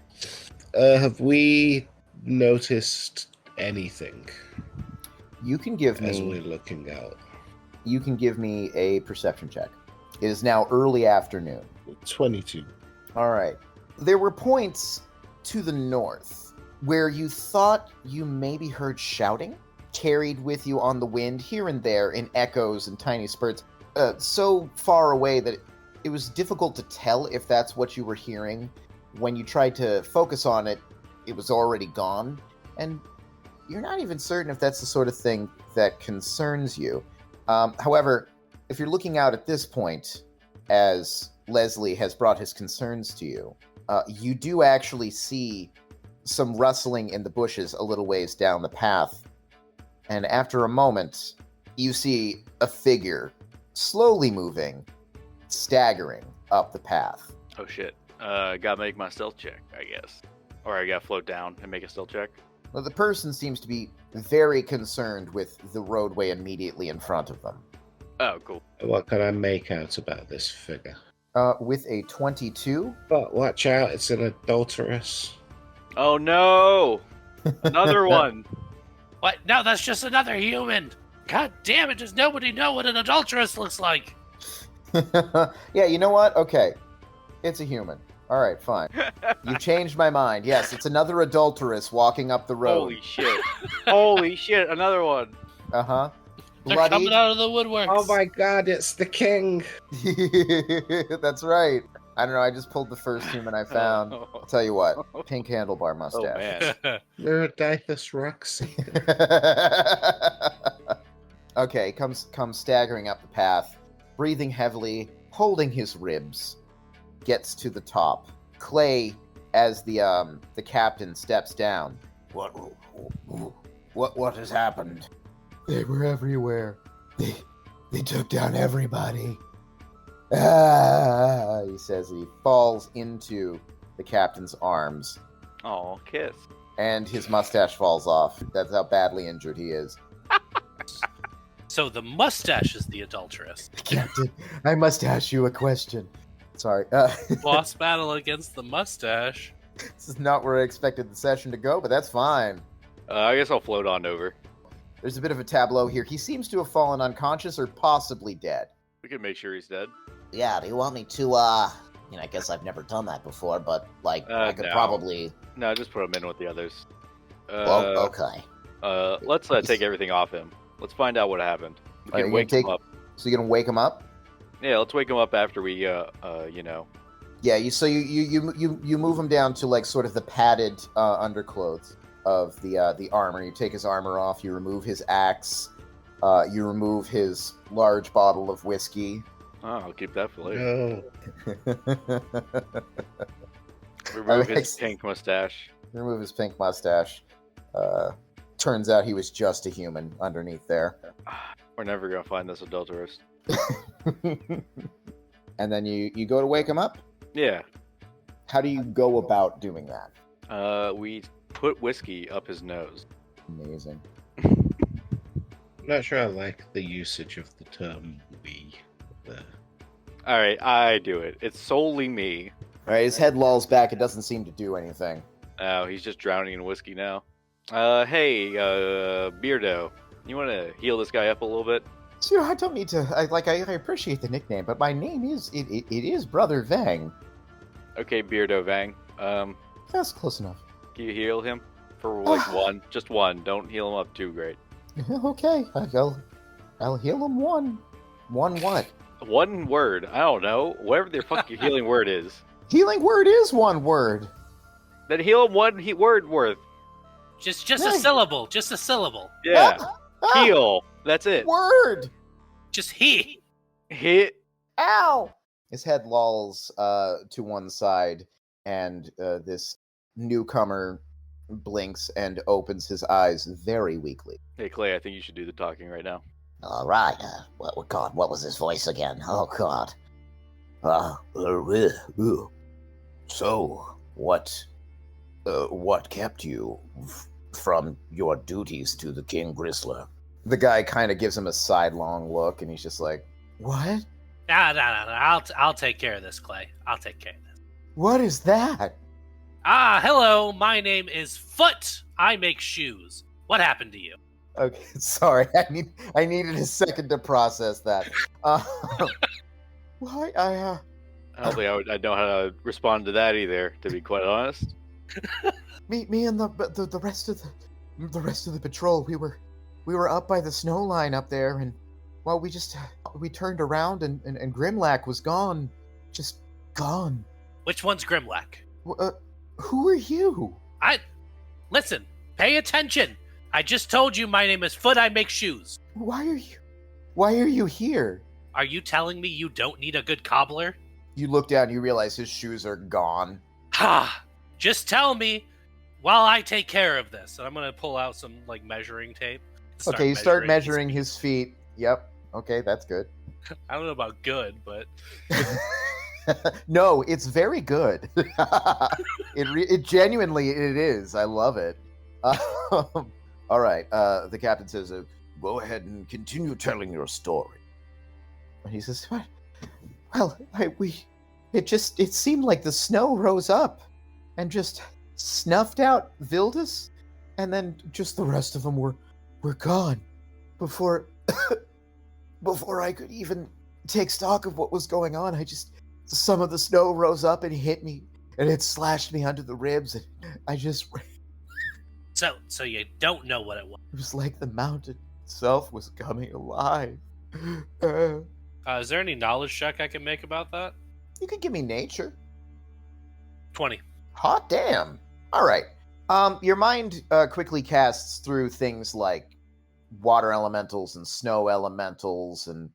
Have we noticed anything?
You can give
as
me...
we're looking out.
You can give me a perception check. It is now early afternoon.
22.
All right. There were points to the north where you thought you maybe heard shouting, carried with you on the wind here and there in echoes and tiny spurts, so far away that it was difficult to tell if that's what you were hearing. When you tried to focus on it, it was already gone, and you're not even certain if that's the sort of thing that concerns you. However, if you're looking out at this point, as Leslie has brought his concerns to you, you do actually see some rustling in the bushes a little ways down the path. And after a moment, you see a figure slowly moving, staggering up the path.
Oh shit. Gotta make my stealth check, I guess. Or I gotta float down and make a stealth check.
Well, the person seems to be very concerned with the roadway immediately in front of them.
Oh, cool.
What can I make out about this figure?
With a 22.
But watch out, it's an adulteress.
Oh no! Another one!
What? No, that's just another human! God damn it, does nobody know what an adulteress looks like?
Yeah, you know what? Okay. It's a human. All right, fine. You changed my mind. Yes, it's another adulteress walking up the road.
Holy shit. Holy shit, another one.
Uh-huh.
They're coming out of the woodworks.
Oh my god, it's the king!
That's right. I don't know, I just pulled the first human I found. I'll tell you what, pink handlebar mustache.
Oh, man.
Eurydice Roxy.
Okay, comes staggering up the path, breathing heavily, holding his ribs, gets to the top. Clay, as the captain steps down. What has happened? They were everywhere. They took down everybody. Ah, he says. He falls into the captain's arms.
Oh, kiss.
And his mustache falls off. That's how badly injured he is.
So the mustache is the adulteress.
Captain, I must ask you a question. Sorry.
Boss battle against the mustache.
This is not where I expected the session to go, but that's fine.
I guess I'll float on over.
There's a bit of a tableau here. He seems to have fallen unconscious or possibly dead.
We can make sure he's dead.
Yeah, do you want me to, I guess I've never done that before, but, I could
no.
probably...
No, just put him in with the others.
okay.
Let's take everything off him. Let's find out what happened. We can wake him up.
So you're gonna wake him up?
Yeah, let's wake him up after we,
Yeah. You move him down to sort of the padded underclothes of the armor. You take his armor off. You remove his axe. You remove his large bottle of whiskey.
Oh, I'll keep that for later.
No.
Remove his pink mustache.
Remove his pink mustache. Turns out he was just a human underneath there.
We're never gonna find this adulteress.
And then you go to wake him up?
Yeah.
How do you go about doing that?
We put whiskey up his nose.
Amazing.
I'm not sure I like the usage of the term we there.
Alright, I do it. It's solely me.
Alright, his head lolls back. It doesn't seem to do anything.
Oh, he's just drowning in whiskey now. Hey, Beardo, you want to heal this guy up a little bit?
So, I don't need to. I appreciate the nickname, but my name is it is Brother Vang.
Okay, Beardo Vang.
That's close enough.
Can you heal him for one? Just one. Don't heal him up too great.
Okay, I'll heal him one. One what?
One word. I don't know. Whatever their fucking healing word is.
Healing word is one word.
Then heal him one word worth.
Just a syllable. Just a syllable.
Yeah. Heal. That's it.
Word.
Just he.
Hit.
Ow. His head lolls to one side, and this newcomer blinks and opens his eyes very weakly.
Hey, Clay, I think you should do the talking right now.
All right. God, what was his voice again? Oh, God. So, what kept you from your duties to the King Grisler?
The guy kind of gives him a sidelong look, and he's just like, "What?
No. I'll take care of this, Clay. I'll take care of this.
What is that?"
Hello. My name is Foot. I make shoes. What happened to you?
Okay, sorry. I needed a second to process that. Why
I don't think I'd know how to respond to that either, to be quite honest.
Me and the rest of the patrol, we were up by the snow line up there, and well, we turned around and Grimlack was gone, just gone.
Which one's Grimlack?
Who are you?
Listen. Pay attention. I just told you my name is Foot. I make shoes.
Why are you here?
Are you telling me you don't need a good cobbler?
You look down, you realize his shoes are gone.
Ha! Just tell me while I take care of this. And I'm going to pull out some, measuring tape.
Okay, you start measuring his feet. Yep. Okay, that's good.
I don't know about good, but...
No, it's very good. It genuinely, it is. I love it. All right, the captain says, go ahead and continue telling your story. And he says, what? Well, it seemed like the snow rose up and just snuffed out Vildus, and then just the rest of them were gone before I could even take stock of what was going on. Some of the snow rose up and hit me, and it slashed me under the ribs, and I just...
So you don't know what it was?
It was like the mountain itself was coming alive.
Is there any knowledge check I can make about that?
You can give me nature.
20.
Hot damn. All right. Your mind quickly casts through things like water elementals and snow elementals and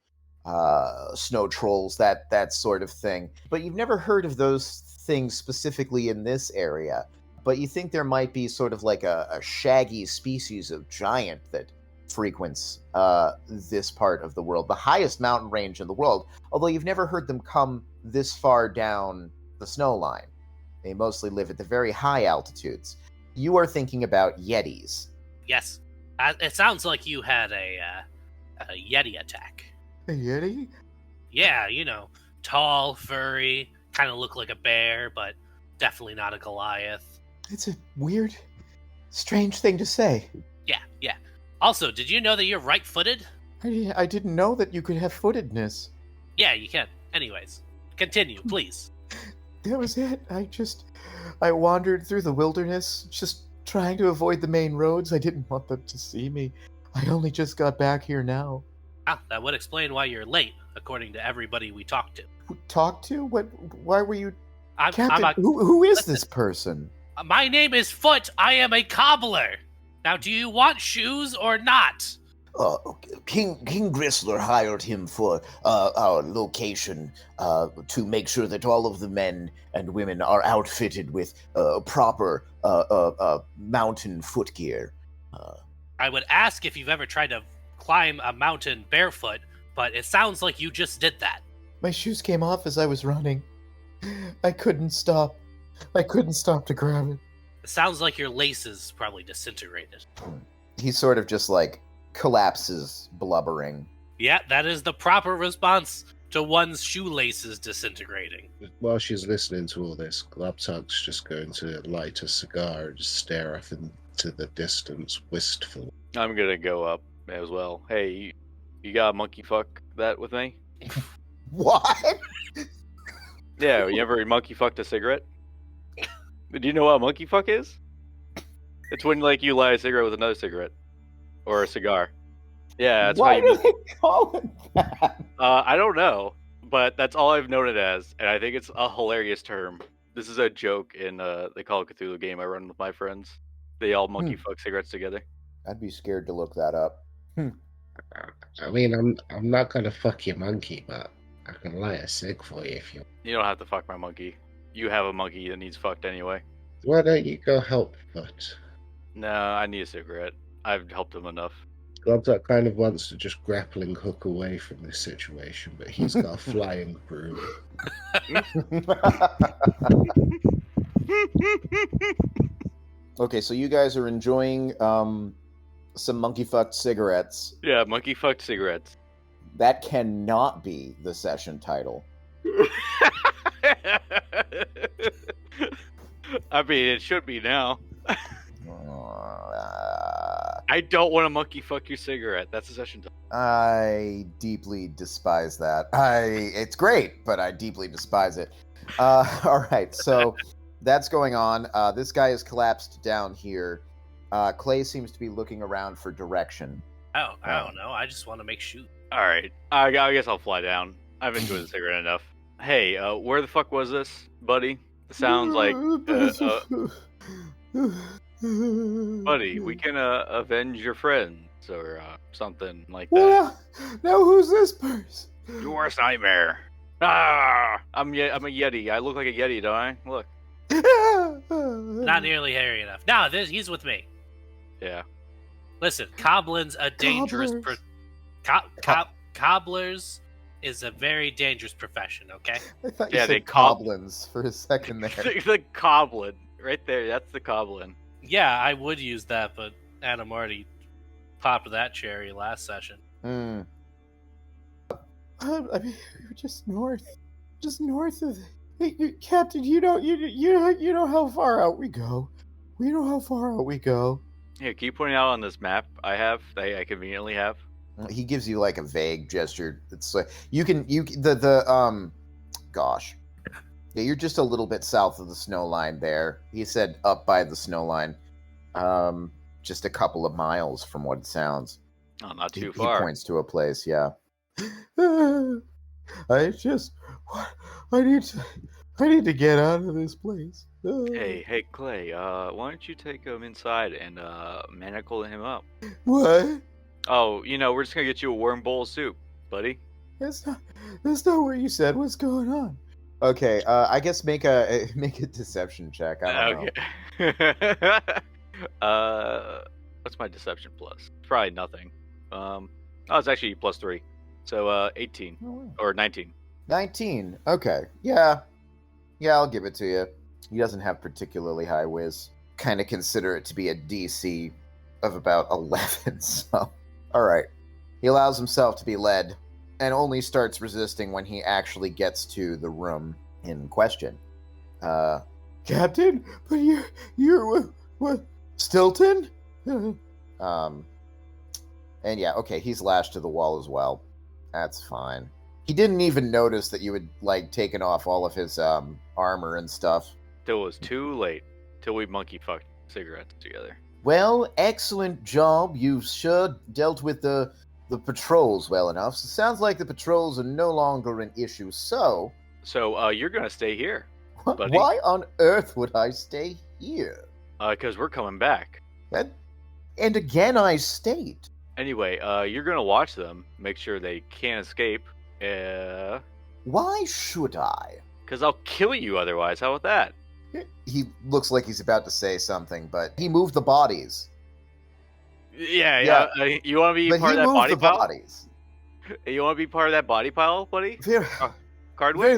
snow trolls, that sort of thing. But you've never heard of those things specifically in this area. But you think there might be sort of like a shaggy species of giant that frequents this part of the world, the highest mountain range in the world, although you've never heard them come this far down the snow line. They mostly live at the very high altitudes. You are thinking about yetis.
Yes. It sounds like you had a yeti attack.
A yeti?
Yeah, tall, furry, kind of look like a bear, but definitely not a Goliath.
It's a weird, strange thing to say.
Yeah. Also, did you know that you're right-footed?
I didn't know that you could have footedness.
Yeah, you can. Anyways, continue, please.
That was it. I wandered through the wilderness, just trying to avoid the main roads. I didn't want them to see me. I only just got back here now.
Ah, that would explain why you're late, according to everybody we talked to.
Talk to? What? Why were you...
Captain,
who is this person?
My name is Foot. I am a cobbler. Now, do you want shoes or not?
King Gristler hired him for our location to make sure that all of the men and women are outfitted with proper mountain footgear.
I would ask if you've ever tried to climb a mountain barefoot, but it sounds like you just did that.
My shoes came off as I was running. I couldn't stop. To grab it.
It sounds like your laces probably disintegrated.
He sort of just collapses, blubbering.
Yeah, that is the proper response to one's shoelaces disintegrating.
While she's listening to all this, Globtug's just going to light a cigar and just stare off into the distance, wistful.
I'm gonna go up as well. Hey, you got a monkey fuck that with me?
What?
Yeah, you ever monkey fucked a cigarette? Do you know what a monkey fuck is? It's when you light a cigarette with another cigarette. Or a cigar. Yeah, that's
why
how
do they call it that?
I don't know, but that's all I've known it as, and I think it's a hilarious term. This is a joke in they call it Cthulhu game I run with my friends. They all monkey fuck cigarettes together.
I'd be scared to look that up.
I mean, I'm not gonna fuck your monkey, but I can light a cig for you if you.
You don't have to fuck my monkey. You have a monkey that needs fucked anyway.
Why don't you go help Foot?
No, I need a cigarette. I've helped him enough.
Globtug kind of wants to just grappling hook away from this situation, but he's got a flying broom.
Okay, so you guys are enjoying some monkey fucked cigarettes.
Yeah, monkey fucked cigarettes.
That cannot be the session title.
I mean, it should be now. I don't want to monkey fuck your cigarette. That's a session title.
I deeply despise that. It's great, but I deeply despise it. All right, so that's going on. This guy is collapsed down here. Clay seems to be looking around for direction.
Oh, I don't know. I just want to make shoes.
All right, I guess I'll fly down. I've enjoyed the cigarette enough. Hey, where the fuck was this, buddy? It sounds like, buddy, we can avenge your friends or something like that.
Well, now who's this person?
Your worst nightmare. Ah, I'm a yeti. I look like a yeti, don't I? Look.
Not nearly hairy enough. No, he's with me.
Yeah.
Listen, cobblin's a dangerous. Cobblers is a very dangerous profession. Okay.
I thought you said goblins for a second there.
The coblin, right there. That's the coblin.
Yeah, I would use that, but Adam already popped that cherry last session.
I mean, we're just north of. Hey, Captain, you know how far out we go. We know how far out we go.
Yeah, keep pointing out on this map I conveniently have.
He gives you a vague gesture. It's like gosh. Yeah, you're just a little bit south of the snow line there. He said up by the snow line. Just a couple of miles from what it sounds.
Oh, not too far.
He points to a place, yeah. I need to get out of this place.
Hey, Clay, why don't you take him inside and manacle him up?
What?
Oh, we're just gonna get you a warm bowl of soup, buddy. That's
not what you said. What's going on? Okay, I guess make a deception check. I don't know.
What's my deception plus? Probably nothing. it's actually +3. So 18 or 19.
19. Okay. Yeah. Yeah, I'll give it to you. He doesn't have particularly high whiz. Kind of consider it to be a DC of about 11. So, all right. He allows himself to be led and only starts resisting when he actually gets to the room in question. Captain, but you're what? Stilton? And yeah, okay, he's lashed to the wall as well. That's fine. He didn't even notice that you had taken off all of his armor and stuff.
Till it was too late. Till we monkey fucked cigarettes together.
Well, excellent job. You've sure dealt with the patrols well enough. So it sounds like the patrols are no longer an issue. So
you're gonna stay here, buddy.
Why on earth would I stay here?
Because we're coming back.
And again, I state.
Anyway, you're gonna watch them, make sure they can't escape.
Why should I?
Because I'll kill you otherwise. How about that?
He looks like he's about to say something, but he moved the bodies.
Yeah. You want to be part of that body pile?
Bodies.
You want to be part of that body pile, buddy?
Very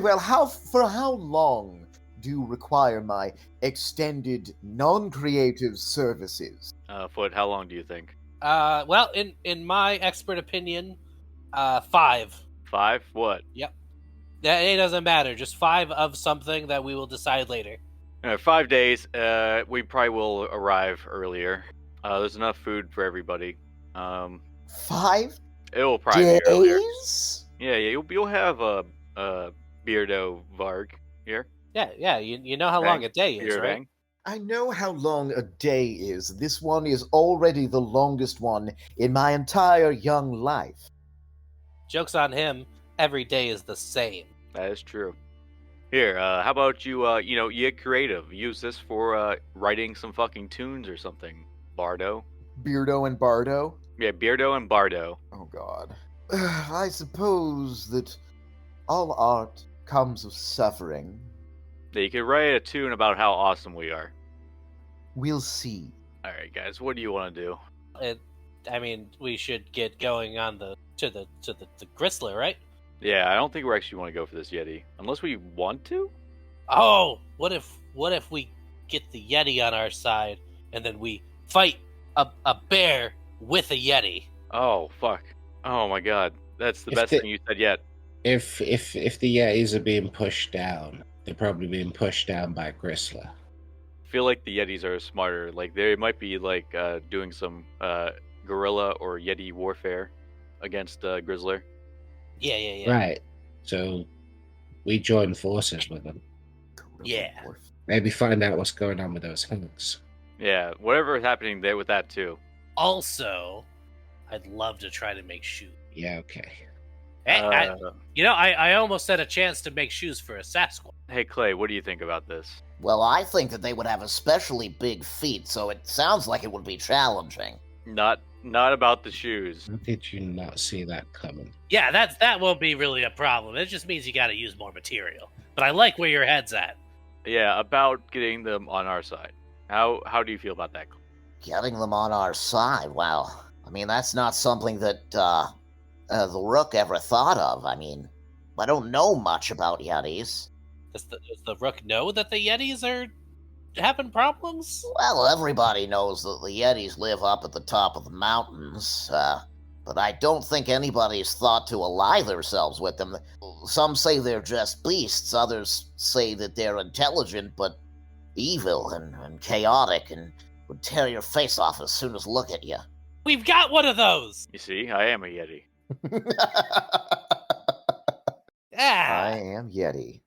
well. For how long do you require my extended, non-creative services?
Foot, how long do you think?
Well, in my expert opinion, 5.
5? What?
Yep. It doesn't matter. Just 5 of something that we will decide later.
5 days. We probably will arrive earlier. There's enough food for everybody.
5
it will probably
days?
be earlier. Yeah. You'll have a Beardo Varg here.
Yeah. You know how long a day is, right?
Bang.
I know how long a day is. This one is already the longest one in my entire young life.
Joke's on him. Every day is the same.
That is true. Here, how about you, you get creative. Use this for writing some fucking tunes or something. Bardo.
Beardo and Bardo?
Yeah, Beardo and Bardo.
Oh, God. I suppose that all art comes of suffering.
Yeah, you could write a tune about how awesome we are.
We'll see.
All right, guys, what do you want to do?
We should get going on the Gristler, right?
Yeah, I don't think we actually want to go for this Yeti. Unless we want to?
Oh, what if we get the Yeti on our side, and then we fight a bear with a Yeti?
Oh, fuck. Oh, my God. That's the best thing you said yet.
If the Yetis are being pushed down, they're probably being pushed down by Gristler.
I feel like the Yetis are smarter. Like, they might be, doing some guerrilla or Yeti warfare against Grizzler.
Yeah.
Right. So we join forces with them.
Yeah.
Maybe find out what's going on with those hunks.
Yeah, whatever is happening there with that too.
Also, I'd love to try to make shoes.
Yeah, okay.
Hey, I almost had a chance to make shoes for a Sasquatch.
Hey, Clay, what do you think about this?
Well, I think that they would have especially big feet, so it sounds like it would be challenging.
Not about the shoes.
How did you not see that coming?
Yeah, that won't be really a problem. It just means you got to use more material. But I like where your head's at.
Yeah, about getting them on our side. How do you feel about that?
Getting them on our side? Well, I mean, that's not something that the Rook ever thought of. I mean, I don't know much about Yetis.
Does the Rook know that the Yetis are having problems?
Well, everybody knows that the Yetis live up at the top of the mountains, but I don't think anybody's thought to ally themselves with them. Some say they're just beasts, others say that they're intelligent but evil and chaotic and would tear your face off as soon as look at you.
We've got one of those!
You see, I am a Yeti.
I am Yeti.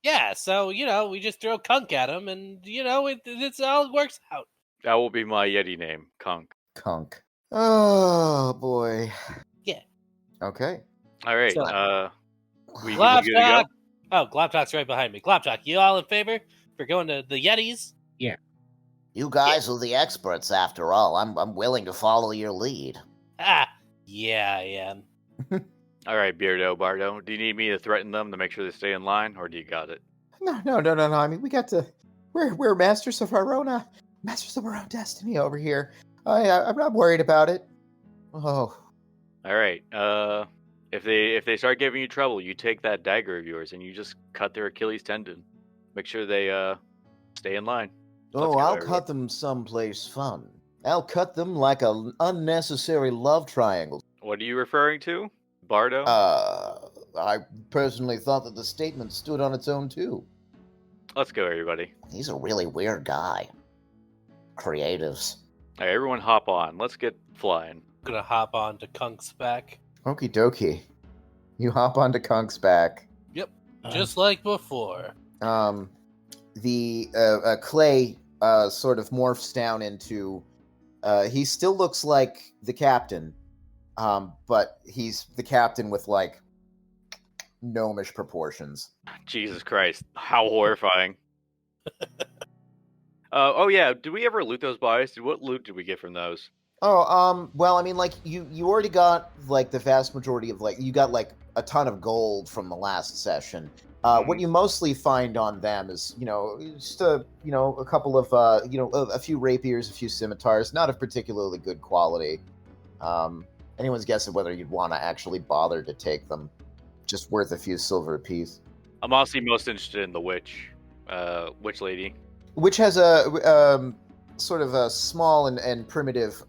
Yeah, so, we just throw Kunk at him, and, it's all works out.
That will be my Yeti name,
Kunk. Oh, boy.
Yeah.
Okay.
All right,
So,
we good to go?
Oh, Gloptalk's right behind me. Gloptalk, you all in favor for going to the Yetis?
Yeah.
You guys are the experts, after all. I'm willing to follow your lead.
Yeah, I am.
All right, Beardo, Bardo. Do you need me to threaten them to make sure they stay in line, or do you got it?
No. I mean, we got to. We're masters of our own destiny over here. I'm not worried about it. Oh,
All right. If they start giving you trouble, you take that dagger of yours and you just cut their Achilles tendon. Make sure they stay in line. Let's go,
I'll
everyone.
cut them someplace fun. I'll cut them like an unnecessary love triangle.
What are you referring to, Bardo?
I personally thought that the statement stood on its own too.
Let's go, everybody.
He's a really weird guy. Creatives.
All right, everyone, hop on. Let's get flying.
I'm gonna hop on to Kunk's back.
Okie dokie. You hop onto Kunk's back.
Yep, just like before.
The Clay sort of morphs down into. He still looks like the captain, but he's the captain with like gnomish proportions.
Jesus Christ, how horrifying! Oh yeah, did we ever loot those bodies? What loot did we get from those?
Oh, well, I mean, like you already got like the vast majority of like you got like a ton of gold from the last session. What you mostly find on them is, just a couple of, a few rapiers, a few scimitars, not of particularly good quality. Anyone's guess at whether you'd want to actually bother to take them. Just worth a few silver apiece.
I'm honestly most interested in the witch lady.
Which has a sort of a small and primitive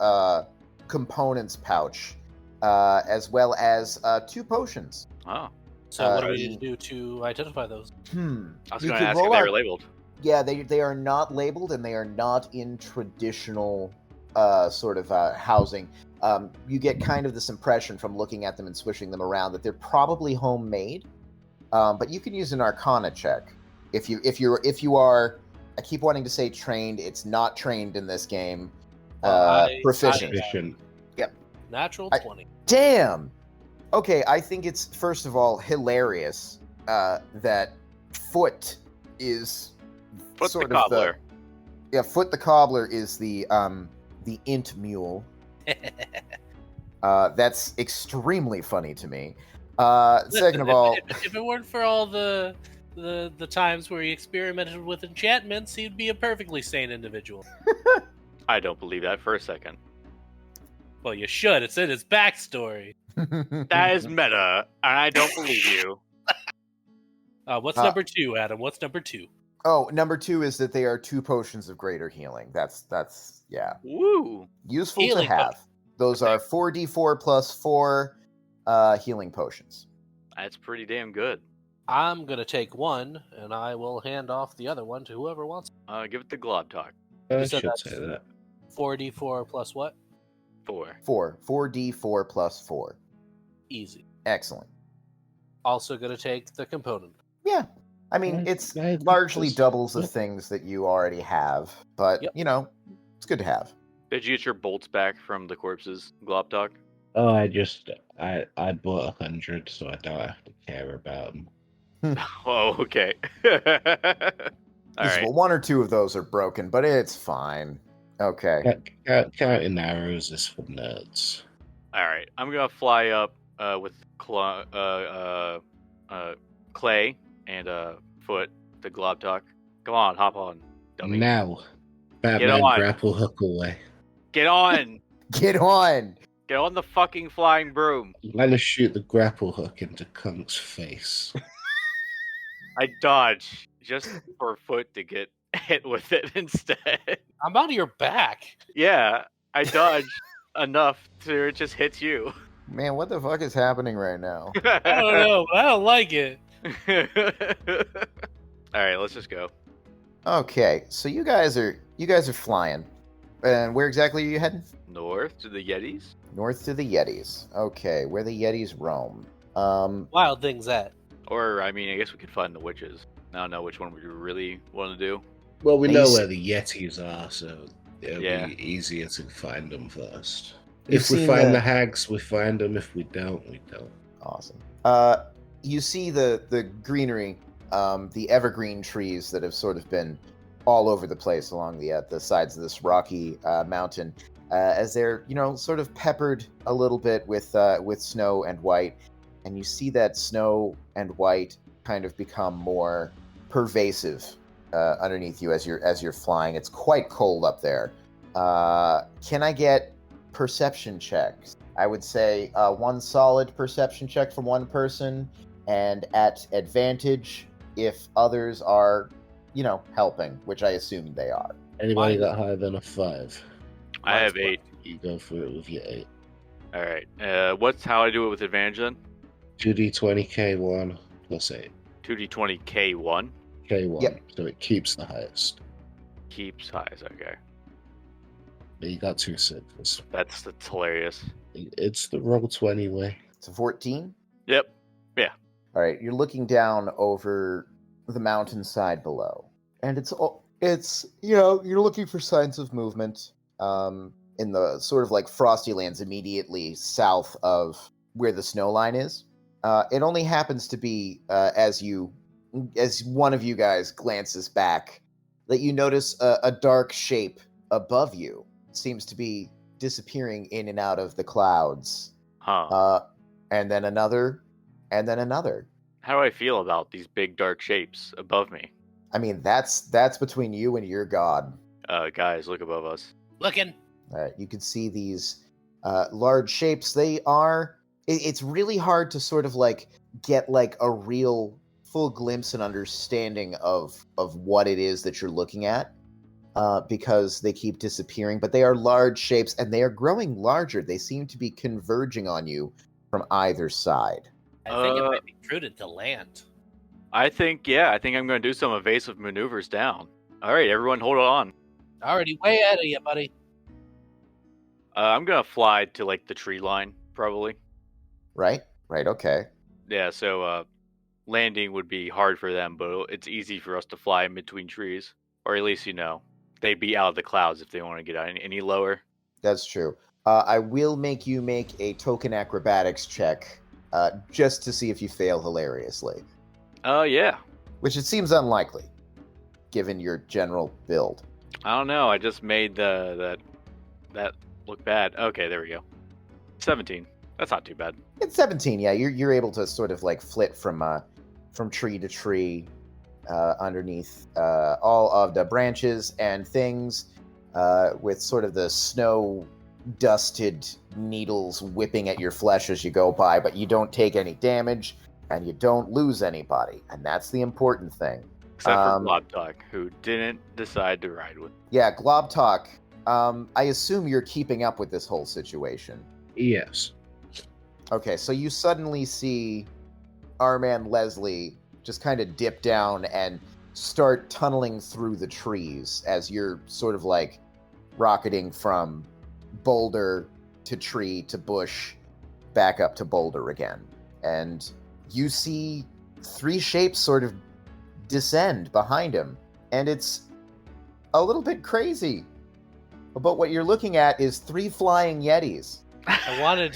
components pouch, as well as 2 potions.
Oh.
So what do we need to do to identify those?
I was going to ask if they were labeled.
Yeah, they are not labeled, and they are not in traditional sort of housing. You get kind of this impression from looking at them and swishing them around that they're probably homemade. But you can use an Arcana check if you are. I keep wanting to say trained. It's not trained in this game. Proficient. Yep.
Natural 20.
Damn. Okay, I think it's first of all hilarious that Foot is
Foot
sort
the
of
cobbler.
Foot the cobbler is the int mule. That's extremely funny to me. Second of all,
if it weren't for all the times where he experimented with enchantments, he'd be a perfectly sane individual.
I don't believe that for a second.
Well, you should. It's in his backstory.
That is meta, and I don't believe you.
What's number 2, Adam? What's number 2?
Oh, number 2 is that they are 2 potions of greater healing. That's yeah.
Woo!
Useful
Healing
to have. Those are 4d4 plus 4 healing potions.
That's pretty damn good.
I'm gonna take one, and I will hand off the other one to whoever wants.
Give it the glob talk.
I
said
should
that's
say that.
4d4 plus what?
4.
4d4 plus 4.
Easy.
Excellent.
Also gonna take the component.
Yeah. I mean, it's
I
largely
just-
doubles the things that you already have, but,
Yep.
it's good to have.
Did you get your bolts back from the corpses, glob talk?
Oh, I bought 100, so I don't have to care about them.
Oh, okay. All right.
Well, 1 or 2 of those are broken, but it's fine. Okay.
Counting arrows is for nerds.
All right. I'm gonna fly up with Clay and Foot to glob talk. Come on, hop on, dummy.
Now, Batman
on.
grapple hook away.
Get on!
Get on!
Get on the fucking flying broom.
I'm gonna shoot the grapple hook into Kunk's face.
I dodge just for Foot to get hit with it instead.
I'm out of your back.
Yeah, I dodge enough to it just hits you.
Man, what the fuck is happening right now?
I don't know, but I don't like it.
All right, let's just go.
Okay, so you guys are flying. And where exactly are you heading?
North to the Yetis.
North to the Yetis. Okay, where the Yetis roam.
Wild thing's that.
Or, I mean, I guess we could find the witches. I don't know which one we really want to do.
Well, we
They
know
s-
where the Yetis are, so it'll
Yeah.
be easier to find them first.
You've
If we
seen
find the hags, we find them. If we don't, we don't.
Awesome. You see the greenery, the evergreen trees that have sort of been all over the place along the sides of this rocky mountain, as they're sort of peppered a little bit with snow and white, and you see that snow and white kind of become more pervasive underneath you as you're flying. It's quite cold up there. Can I get perception checks? I would say one solid perception check from one person, and at advantage if others are, helping, which I assume they are.
Anybody got higher than a 5?
I have 8.
You go through it with your 8.
All right. How I do it with advantage then?
2d20 K1 plus 8.
2d20 K1.
K1.
Yep.
So it keeps the highest.
Keeps highs. Okay.
But you got 2 6s.
That's hilarious.
It's the Roll20 way.
It's a 14.
Yep. Yeah.
All right, you're looking down over the mountainside below, and you're looking for signs of movement in the sort of like frosty lands immediately south of where the snow line is. It only happens to be as one of you guys glances back that you notice a dark shape above you. It seems to be disappearing in and out of the clouds.
Huh.
And then another, and then another.
How do I feel about these big dark shapes above me?
I mean, that's between you and your god.
Guys, look above us.
Looking.
You can see these large shapes. It's really hard to sort of like get like a real full glimpse and understanding of what it is that you're looking at because they keep disappearing. But they are large shapes and they are growing larger. They seem to be converging on you from either side.
I think it might be prudent to land.
I think I'm going to do some evasive maneuvers down. All right, everyone, hold on.
Already way ahead of you, buddy.
I'm going to fly to, like, the tree line, probably.
Right, okay.
Yeah, so landing would be hard for them, but it's easy for us to fly in between trees. Or at least, they'd be out of the clouds if they want to get any lower.
That's true. I will make you make a token acrobatics check just to see if you fail hilariously.
Yeah.
Which it seems unlikely, given your general build.
I don't know. I just made that look bad. Okay, there we go. 17. That's not too bad.
It's 17. Yeah, you're able to sort of like flit from tree to tree underneath all of the branches and things with sort of the snow dusted needles whipping at your flesh as you go by, but you don't take any damage and you don't lose anybody, and that's the important thing.
Except for Globtalk, who didn't decide to ride with.
Yeah, Globtalk. I assume you're keeping up with this whole situation.
Yes.
Okay, so you suddenly see our man Leslie just kind of dip down and start tunneling through the trees as you're sort of like rocketing from boulder to tree to bush back up to boulder again. And you see 3 shapes sort of descend behind him, and it's a little bit crazy. But what you're looking at is 3 flying yetis.
I wanted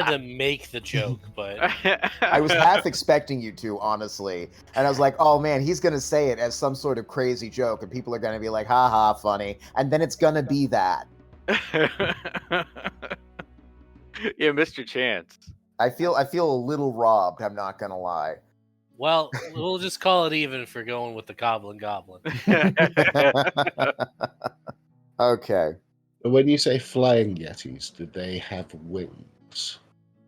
to make the joke, but
I was half expecting you to, honestly. And I was like, oh man, he's going to say it as some sort of crazy joke, and people are going to be like, haha, funny. And then it's going to be that.
You missed your chance.
I feel a little robbed, I'm not going to lie.
Well, we'll just call it even for going with the Goblin.
Okay.
When you say flying yetis, do they have wings?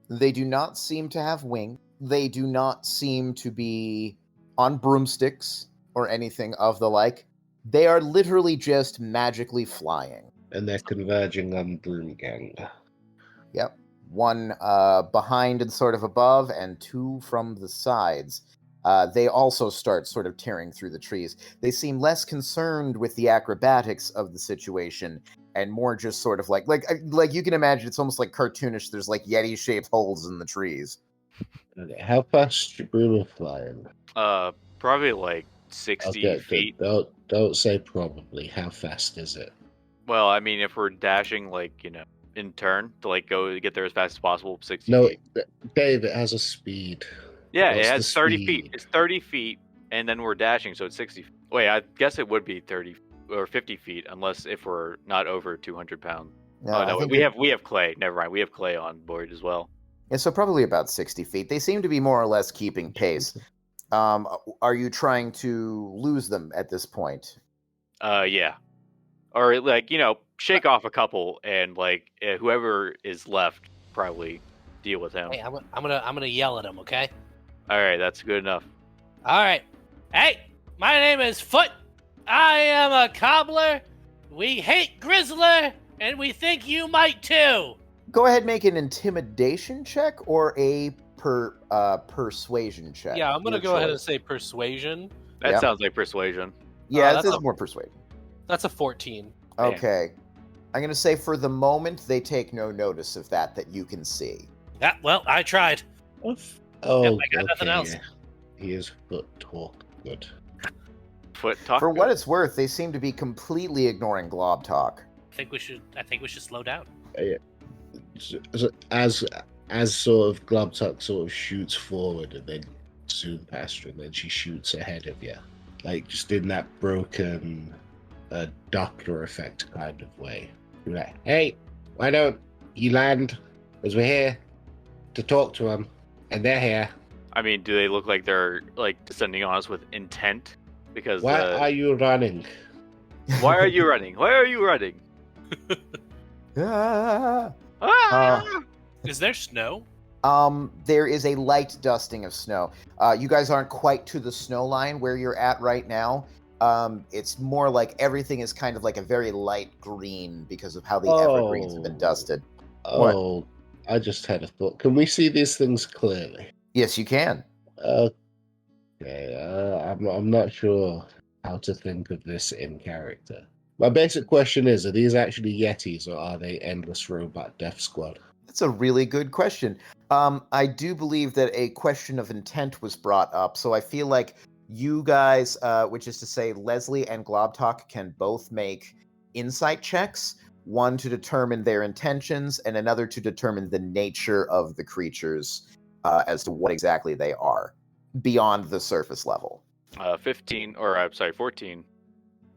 They do not seem to have wings. They do not seem to be on broomsticks or anything of the like. They are literally just magically flying.
And they're converging on Broomgang.
Yep. 1 behind and sort of above, and 2 from the sides. They also start sort of tearing through the trees. They seem less concerned with the acrobatics of the situation and more just sort of like you can imagine, it's almost like cartoonish. There's like Yeti-shaped holes in the trees.
Okay, how fast is Broom flying?
Probably like 60 feet.
Don't say probably. How fast is it?
Well, I mean, if we're dashing, like, in turn to like go get there as fast as possible, 60
No,
feet.
Dave, it has a speed.
Yeah,
What's
it has 30
speed?
feet. It's 30 feet, and then we're dashing, so it's 60. Wait, I guess it would be 30 or 50 feet, unless if we're not over 200 pounds. No, we have clay. Never mind, we have clay on board as well.
Yeah, so probably about 60 feet. They seem to be more or less keeping pace. Are you trying to lose them at this point?
Yeah. Or, like, shake off a couple, and like whoever is left probably deal with him.
Hey, I'm gonna yell at him. Okay.
All right, that's good enough.
All right. Hey, my name is Foot. I am a cobbler. We hate Grizzler, and we think you might too.
Go ahead, make an intimidation check or a persuasion check.
Yeah, I'm gonna
Your
go ahead and
choice.
say persuasion.
That sounds like persuasion.
Yeah,
that's
this is
a-
more persuasion.
That's a 14.
Damn.
Okay. I'm gonna say for the moment they take no notice of that you can see.
Yeah, well, I tried.
Oh,
Yep, I got nothing else.
yeah. He is foot talk. Good.
Foot talk.
For what it's worth, they seem to be completely ignoring Glob talk.
I think we should slow down.
As sort of Globtuck sort of shoots forward and then zoom past her, and then she shoots ahead of you, like just in that broken Doctor effect kind of way. You're like, hey, why don't you land? Because we're here to talk to them, and they're here.
I mean, do they look like they're like descending on us with intent? Because
Why are you running?
why are you running? Why are you running?
Ah.
Ah!
Is there snow?
There is a light dusting of snow. You guys aren't quite to the snow line where you're at right now. It's more like everything is kind of like a very light green because of how the evergreens have been dusted.
Oh, I just had a thought. Can we see these things clearly?
Yes, you can.
Okay, I'm not sure how to think of this in character. My basic question is, are these actually yetis or are they endless robot death squad?
That's a really good question. I do believe that a question of intent was brought up, so I feel like you guys, which is to say Leslie and Globtalk, can both make insight checks, one to determine their intentions and another to determine the nature of the creatures as to what exactly they are beyond the surface level.
15, or I'm sorry, 14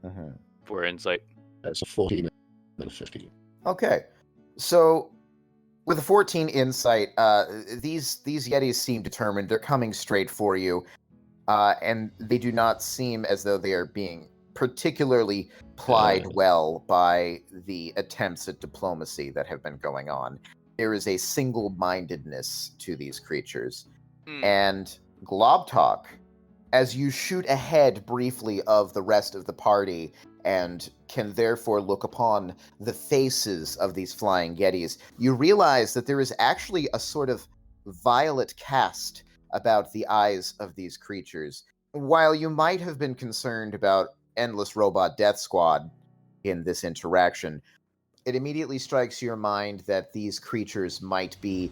Mm-hmm.
for insight.
That's a 14 and a 15.
Okay, so with a 14 insight, these yetis seem determined. They're coming straight for you, and they do not seem as though they are being particularly plied well by the attempts at diplomacy that have been going on. There is a single-mindedness to these creatures. And Globtalk, as you shoot ahead briefly of the rest of the party and can therefore look upon the faces of these flying yetis, you realize that there is actually a sort of violet cast about the eyes of these creatures. While you might have been concerned about Endless Robot Death Squad in this interaction, it immediately strikes your mind that these creatures might be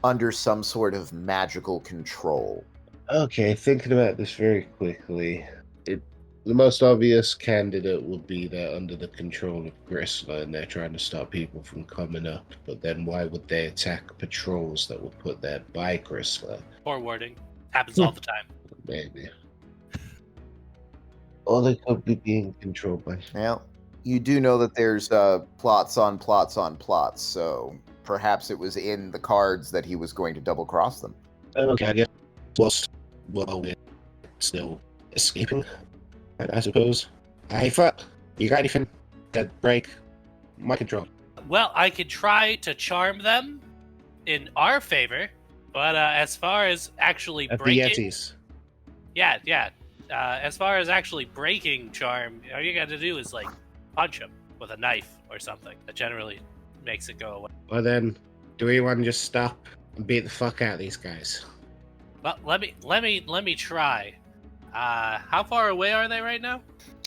under some sort of magical control.
Okay, thinking about this very quickly, the most obvious candidate would be they're under the control of Gristler and they're trying to stop people from coming up. But then why would they attack patrols that were put there by Gristler?
Forwarding. Happens all the time.
Maybe. Or they could be being controlled by...
Well, you do know that there's plots on plots on plots, so perhaps it was in the cards that he was going to double-cross them.
Okay, I guess while we're still escaping, I suppose. Hey, Foot, you got anything? That break my control.
Well, I could try to charm them in our favor, but as far as actually
At the
breaking...
Yetis.
Yeah. As far as actually breaking charm, all you got to do is, like, punch them with a knife or something. That generally makes it go away.
Well then, do we want to just stop and beat the fuck out of these guys?
Well, let me try. How far away are they right now?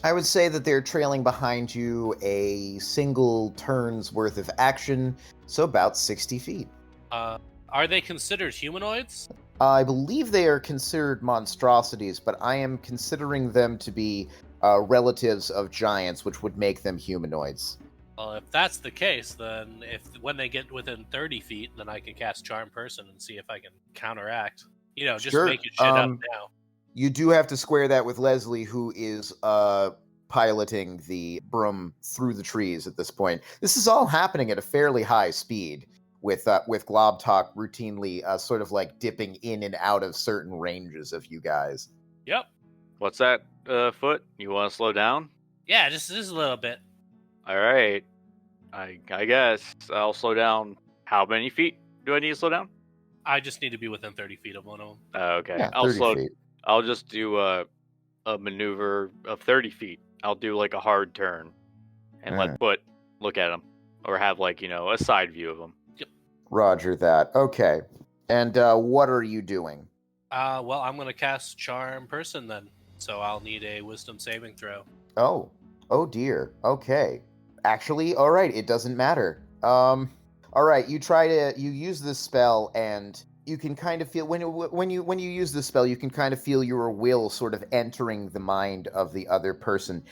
I would say that they're trailing behind you a single turn's worth of action, so about 60 feet.
Are they considered humanoids?
I believe they are considered monstrosities, but I am considering them to be relatives of giants, which would make them humanoids.
Well, if that's the case, then when they get within 30 feet, then I can cast Charm Person and see if I can counteract. You know, just
Sure.
making shit up now.
You do have to square that with Leslie, who is piloting the broom through the trees at this point. This is all happening at a fairly high speed, with Globtalk routinely sort of like dipping in and out of certain ranges of you guys.
Yep.
What's that, Foot? You want to slow down?
Yeah, just a little bit.
All right. I guess I'll slow down. How many feet do I need to slow down?
I just need to be within 30 feet of one of them.
Okay.
Yeah, 30 feet.
I'll just do a maneuver of 30 feet. I'll do like a hard turn and let Foot look at him, or have like a side view of him.
Yep.
Roger that. Okay. And what are you doing?
Well, I'm gonna cast Charm Person then, so I'll need a Wisdom saving throw.
Oh dear. Okay. Actually, all right. It doesn't matter. All right. You use this spell, and you can kind of feel when you use the spell, you can kind of feel your will sort of entering the mind of the other person.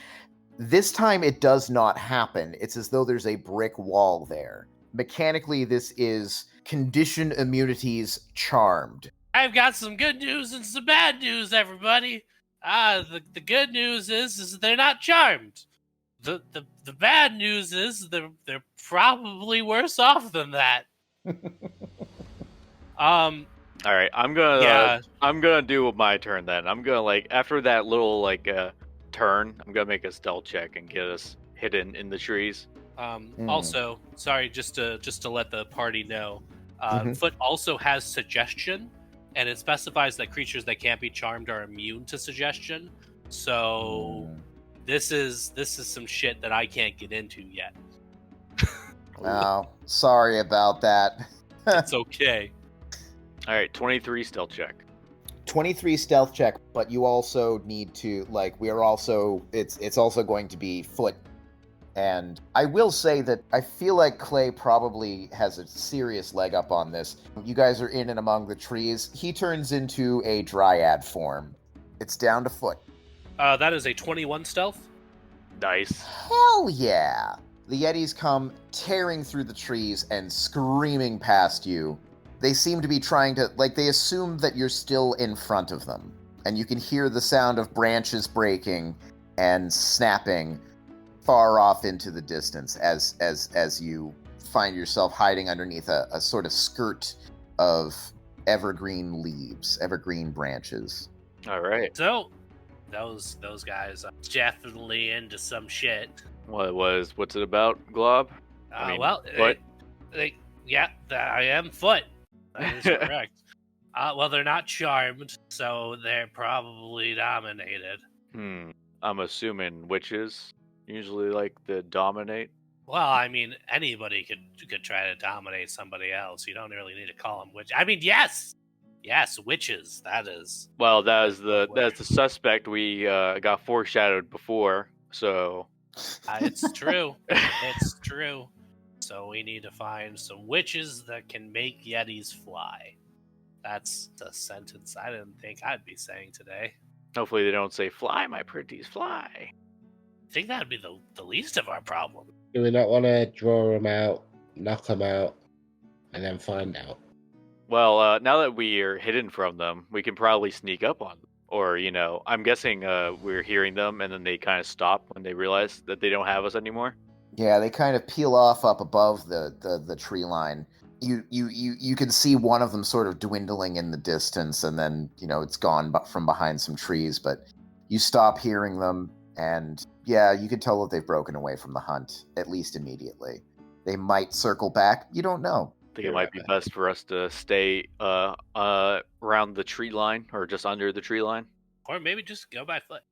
This time, it does not happen. It's as though there's a brick wall there. Mechanically, this is condition immunities charmed.
I've got some good news and some bad news, everybody. The good news is they're not charmed. The bad news is they're probably worse off than that.
All right, I'm gonna do my turn then. I'm gonna after that little turn, I'm gonna make a stealth check and get us hidden in the trees.
Also, sorry, just to let the party know, Foot also has suggestion, and it specifies that creatures that can't be charmed are immune to suggestion. So this is some shit that I can't get into yet.
Oh, sorry about that.
It's okay.
All right, 23 stealth check.
23 stealth check, but you also need to it's also going to be Foot. And I will say that I feel like Clay probably has a serious leg up on this. You guys are in and among the trees. He turns into a dryad form. It's down to Foot.
That is a 21 stealth.
Nice.
Hell yeah! The yetis come tearing through the trees and screaming past you. They seem to be trying to, they assume that you're still in front of them. And you can hear the sound of branches breaking and snapping far off into the distance as you find yourself hiding underneath a sort of skirt of evergreen leaves, evergreen branches.
All right.
So, those guys are definitely into some shit.
What's it about, Glob?
Foot? I am Foot. That is correct. Well, they're not charmed, so they're probably dominated.
I'm assuming witches usually like to dominate.
Well, I mean, anybody could try to dominate somebody else. You don't really need to call them witches. I mean, yes, witches. That is.
Well, that's the suspect we got foreshadowed before. So
it's true. It's true. So we need to find some witches that can make yetis fly. That's a sentence I didn't think I'd be saying today.
Hopefully they don't say, "Fly, my pretties, fly."
I think that'd be the least of our problem.
Do we not want to draw them out, knock them out, and then find out?
Well, now that we are hidden from them, we can probably sneak up on them. Or, I'm guessing we're hearing them, and then they kind of stop when they realize that they don't have us anymore.
Yeah, they kind of peel off up above the tree line. You can see one of them sort of dwindling in the distance, and then, it's gone from behind some trees, but you stop hearing them, and yeah, you can tell that they've broken away from the hunt, at least immediately. They might circle back. You don't know.
I think it might be best for us to stay around the tree line, or just under the tree line.
Or maybe just go by foot.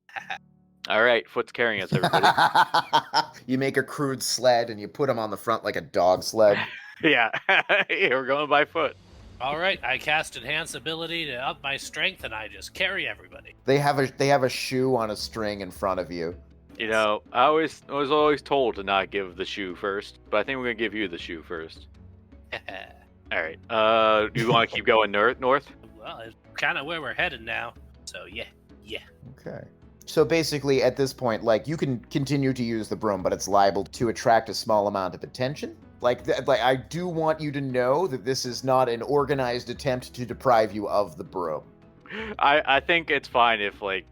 All right, Foot's carrying us, everybody.
You make a crude sled, and you put them on the front like a dog sled.
Yeah, we're going by foot.
All right, I cast Enhance ability to up my strength, and I just carry everybody.
They have a shoe on a string in front of you.
I was always told to not give the shoe first, but I think we're gonna give you the shoe first. All right. Do you want to keep going north?
Well, it's kind of where we're headed now. So yeah.
Okay. So basically, at this point, you can continue to use the broom, but it's liable to attract a small amount of attention. I do want you to know that this is not an organized attempt to deprive you of the broom.
I think it's fine if we're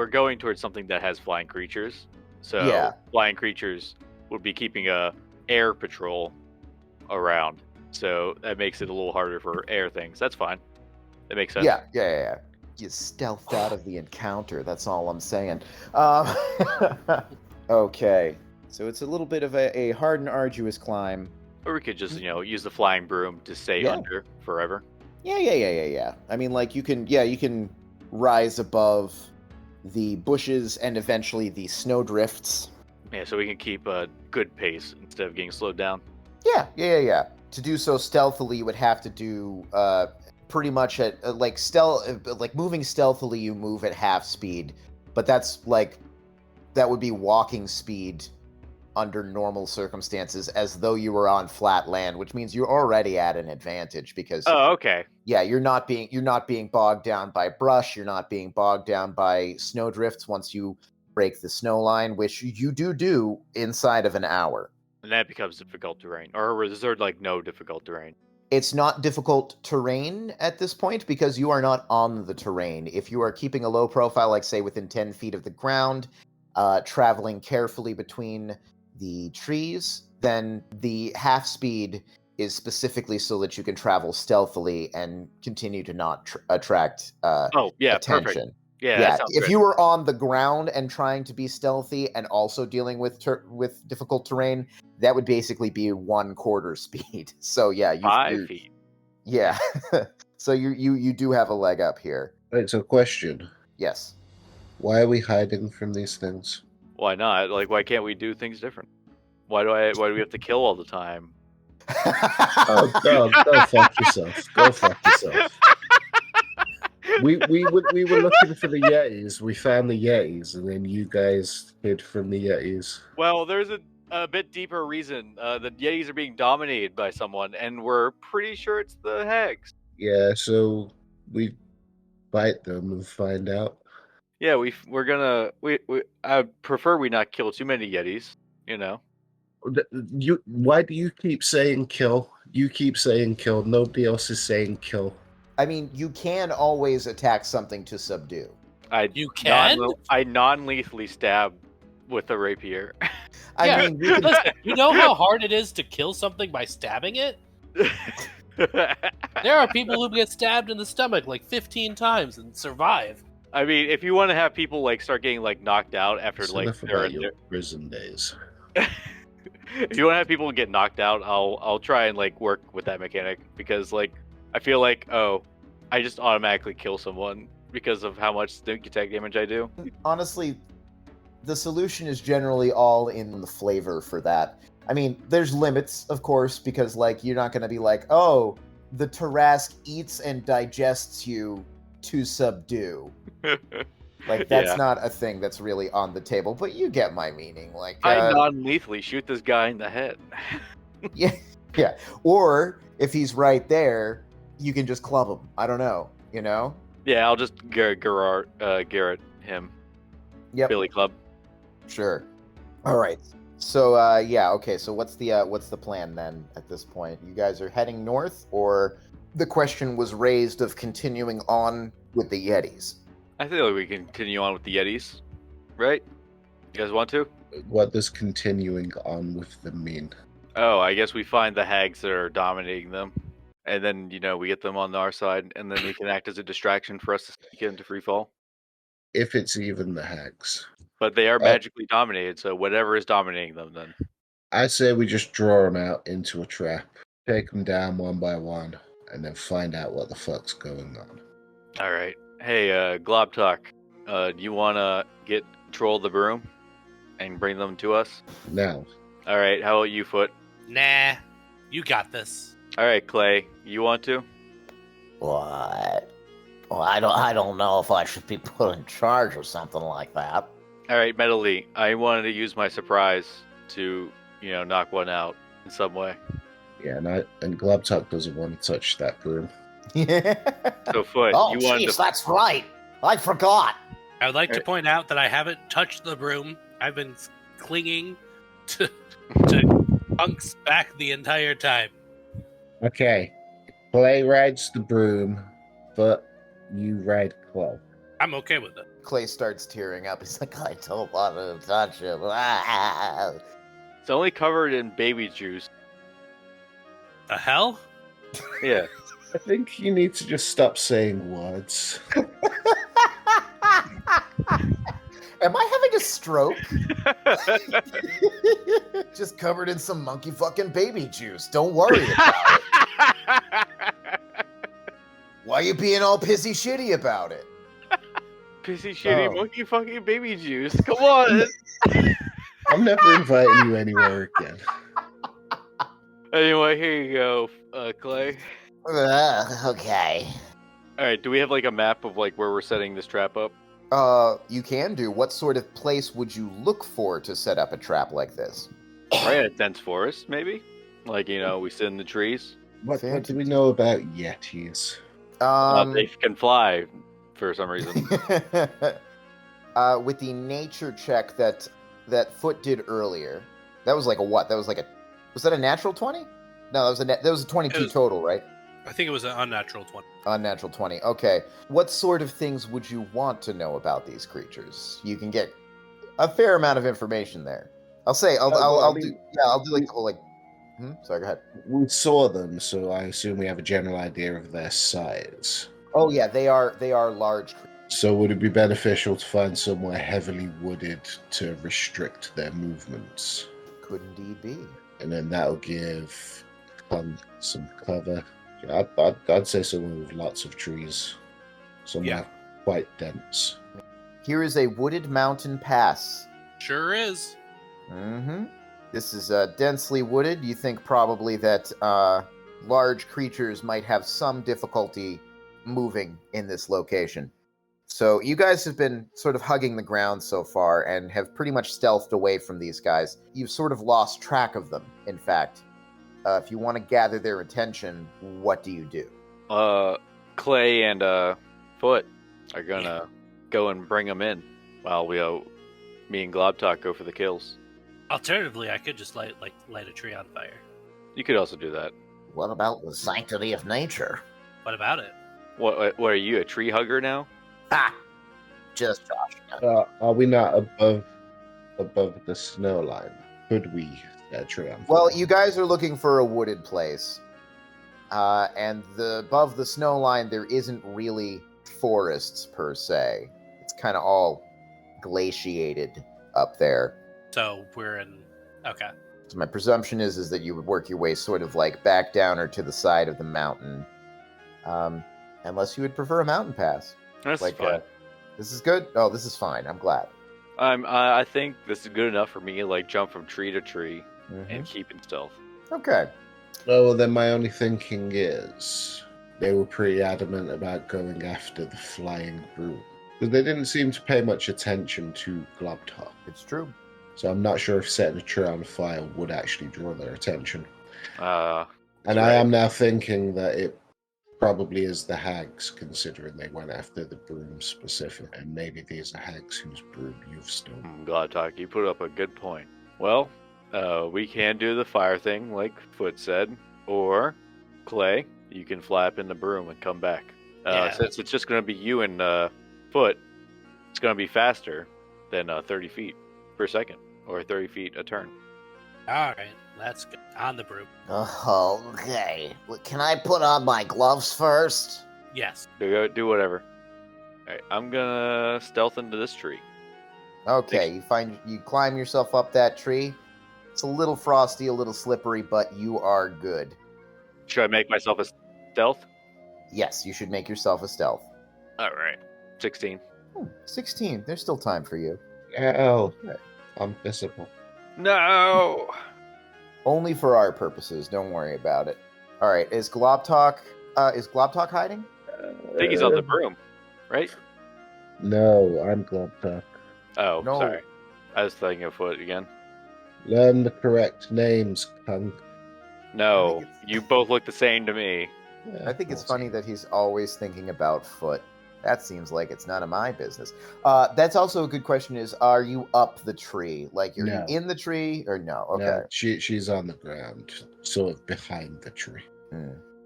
going towards something that has flying creatures. So yeah. Flying creatures would be keeping a air patrol around. So that makes it a little harder for air things. That's fine. That makes sense.
Yeah. You stealthed out of the encounter. That's all I'm saying. Okay. So it's a little bit of a hard and arduous climb.
Or we could just, use the flying broom to stay under forever.
Yeah. I mean, like, you can rise above the bushes and eventually the snow drifts.
Yeah, so we can keep a good pace instead of getting slowed down.
Yeah. To do so stealthily, you would have to do pretty much at like moving stealthily. You move at half speed, but that would be walking speed under normal circumstances, as though you were on flat land, which means you're already at an advantage because.
Oh, okay.
Yeah, you're not being bogged down by brush. You're not being bogged down by snowdrifts once you break the snow line, which you do inside of an hour.
And that becomes difficult terrain. Or is there, no difficult terrain?
It's not difficult terrain at this point because you are not on the terrain. If you are keeping a low profile, like, say, within 10 feet of the ground, traveling carefully between the trees, then the half speed is specifically so that you can travel stealthily and continue to not attract attention.
Perfect. Yeah.
If you were on the ground and trying to be stealthy and also dealing with difficult terrain, that would basically be 1/4 speed. So
5 feet.
Yeah. So you do have a leg up here.
It's a question.
Yes.
Why are we hiding from these things?
Why not? Why can't we do things different? Why do we have to kill all the time?
Go fuck yourself. Go fuck yourself. We were looking for the yetis. We found the yetis, and then you guys hid from the yetis.
Well, there's a bit deeper reason. The yetis are being dominated by someone, and we're pretty sure it's the hags.
Yeah, so we fight them and find out.
Yeah, we're gonna. I prefer we not kill too many yetis.
Why do you keep saying kill? You keep saying kill. Nobody else is saying kill.
I mean, you can always attack something to subdue.
You can?
I non-lethally stab with a rapier.
I mean,
listen, you know how hard it is to kill something by stabbing it? There are people who get stabbed in the stomach 15 times and survive.
I mean, if you want to have people start getting knocked out after
they're in your prison days.
If you want to have people get knocked out, I'll try and work with that mechanic because I feel I just automatically kill someone because of how much sneak attack damage I do.
Honestly, the solution is generally all in the flavor for that. I mean, there's limits, of course, because you're not going to be the Tarask eats and digests you to subdue. That's not a thing that's really on the table, but you get my meaning.
I non-lethally shoot this guy in the head.
Yeah. Or if he's right there, you can just club him. I don't know.
Yeah, I'll just Garrett him.
Yep.
Billy Club.
Sure. All right. So okay. So what's the plan then at this point? You guys are heading north, or the question was raised of continuing on with the yetis?
I think we can continue on with the yetis, right? You guys want to?
What does continuing on with them mean?
Oh, I guess we find the hags that are dominating them, and then we get them on our side, and then they can act as a distraction for us to get into Freefall.
If it's even the hags.
But they are magically dominated, so whatever is dominating them, then.
I say we just draw them out into a trap, take them down one by one, and then find out what the fuck's going on.
All right. Hey, Globtalk, do you want to get control of the broom and bring them to us?
No.
All right. How about you, Foot?
Nah, you got this.
All right, Clay, you want to?
What? Well, I don't know if I should be put in charge or something like that.
All right, Metal-Lee, I wanted to use my surprise to, knock one out in some way.
Yeah, and Globtalk doesn't want to touch that broom.
So, Foot,
oh,
you wanted to...
that's right. I forgot.
I would like to point out that I haven't touched the broom. I've been clinging to Punk's back the entire time.
Okay. Clay rides the broom, but you ride Clay.
I'm okay with it.
Clay starts tearing up. He's like,
I don't want to touch him.
It's only covered in baby juice.
The hell?
Yeah.
I think you need to just stop saying words.
Am I having a stroke? Just covered in some monkey fucking baby juice. Don't worry about it. Why are you being all pissy shitty about it?
Pissy shitty monkey fucking baby juice. Come on.
I'm never inviting you anywhere again.
Anyway, here you go, Clay.
Okay.
All right, do we have like a map of like where we're setting this trap up?
You can do. What sort of place would you look for to set up a trap like this?
Right, a dense forest, maybe? Like, we sit in the trees.
What do we know about yetis?
They can fly for some reason.
With the nature check that Foot did earlier, that was like a what? Was that a natural 20? No, that was a 22 total, right?
I think it was an unnatural 20.
Unnatural 20. Okay. What sort of things would you want to know about these creatures? You can get a fair amount of information there. I'll do like the whole like. Sorry, go ahead.
We saw them, so I assume we have a general idea of their size.
Oh yeah, they are large creatures.
So would it be beneficial to find somewhere heavily wooded to restrict their movements?
Could indeed be.
And then that'll give some cover. Yeah, I'd say somewhere with lots of trees. Somewhere quite dense.
Here is a wooded mountain pass.
Sure is.
Mm-hmm. This is densely wooded. You think probably that large creatures might have some difficulty moving in this location. So you guys have been sort of hugging the ground so far and have pretty much stealthed away from these guys. You've sort of lost track of them, in fact. If you want to gather their attention, what do you do?
Clay and Foot are gonna go and bring them in while me and Globtalk go for the kills.
Alternatively, I could just light a tree on fire.
You could also do that.
What about the sanctity of nature?
What about it?
What are you, a tree hugger now?
Ha! Just Josh.
Are we not above the snow line? Could we set a tree on fire?
Well, you guys are looking for a wooded place. And above the snow line, there isn't really forests per se. It's kind of all glaciated up there.
So we're in... Okay.
So my presumption is that you would work your way sort of like back down or to the side of the mountain. Unless you would prefer a mountain pass.
That's fine.
This is good? Oh, this is fine. I'm glad.
I think this is good enough for me to like jump from tree to tree and keep in stealth.
Okay.
Oh, well, then my only thinking is they were pretty adamant about going after the flying broom. Because they didn't seem to pay much attention to Globtalk.
It's true.
So I'm not sure if setting a tree on fire would actually draw their attention. And
right.
I am now thinking that it probably is the hags, considering they went after the broom specific. And maybe these are hags whose broom you've stolen.
Globtalk, you put up a good point. Well, we can do the fire thing, like Foot said. Or, Clay, you can fly up in the broom and come back. Since it's just going to be you and Foot, it's going to be faster than 30 feet per second, or 30 feet a turn.
All right, let's go on the broom.
Oh, okay. Can I put on my gloves first?
Yes.
Do whatever. All right, I'm gonna stealth into this tree.
Okay, you climb yourself up that tree. It's a little frosty, a little slippery, but you are good.
Should I make myself a stealth?
Yes, you should make yourself a stealth.
All right, 16.
16. There's still time for you.
Hell, I'm visible.
No.
Only for our purposes. Don't worry about it. All right. Is Globtalk hiding?
I think he's on the broom, right?
No, I'm Globtalk.
Oh,
No.
sorry. I was thinking of Foot again.
Learn the correct names, punk.
No, you both look the same to me.
I think it's funny that he's always thinking about Foot. That seems like it's none of my business. That's also a good question is, are you up the tree? Like, you're
No.
in the tree or no? Okay.
No, she's on the ground, sort of behind the tree.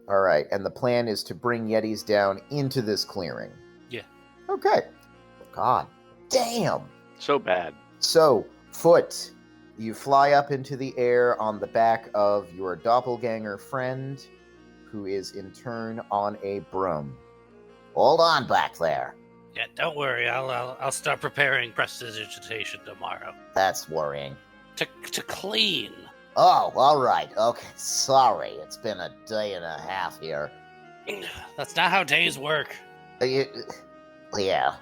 All right. And the plan is to bring Yetis down into this clearing.
Yeah.
Okay. God damn.
So bad.
So, Foot, you fly up into the air on the back of your doppelganger friend, who is in turn on a broom.
Hold on back there.
Yeah, don't worry. I'll start preparing prestidigitation tomorrow.
That's worrying.
To clean.
Oh, all right. Okay, sorry. It's been a day and a half here.
That's not how days work.
Yeah,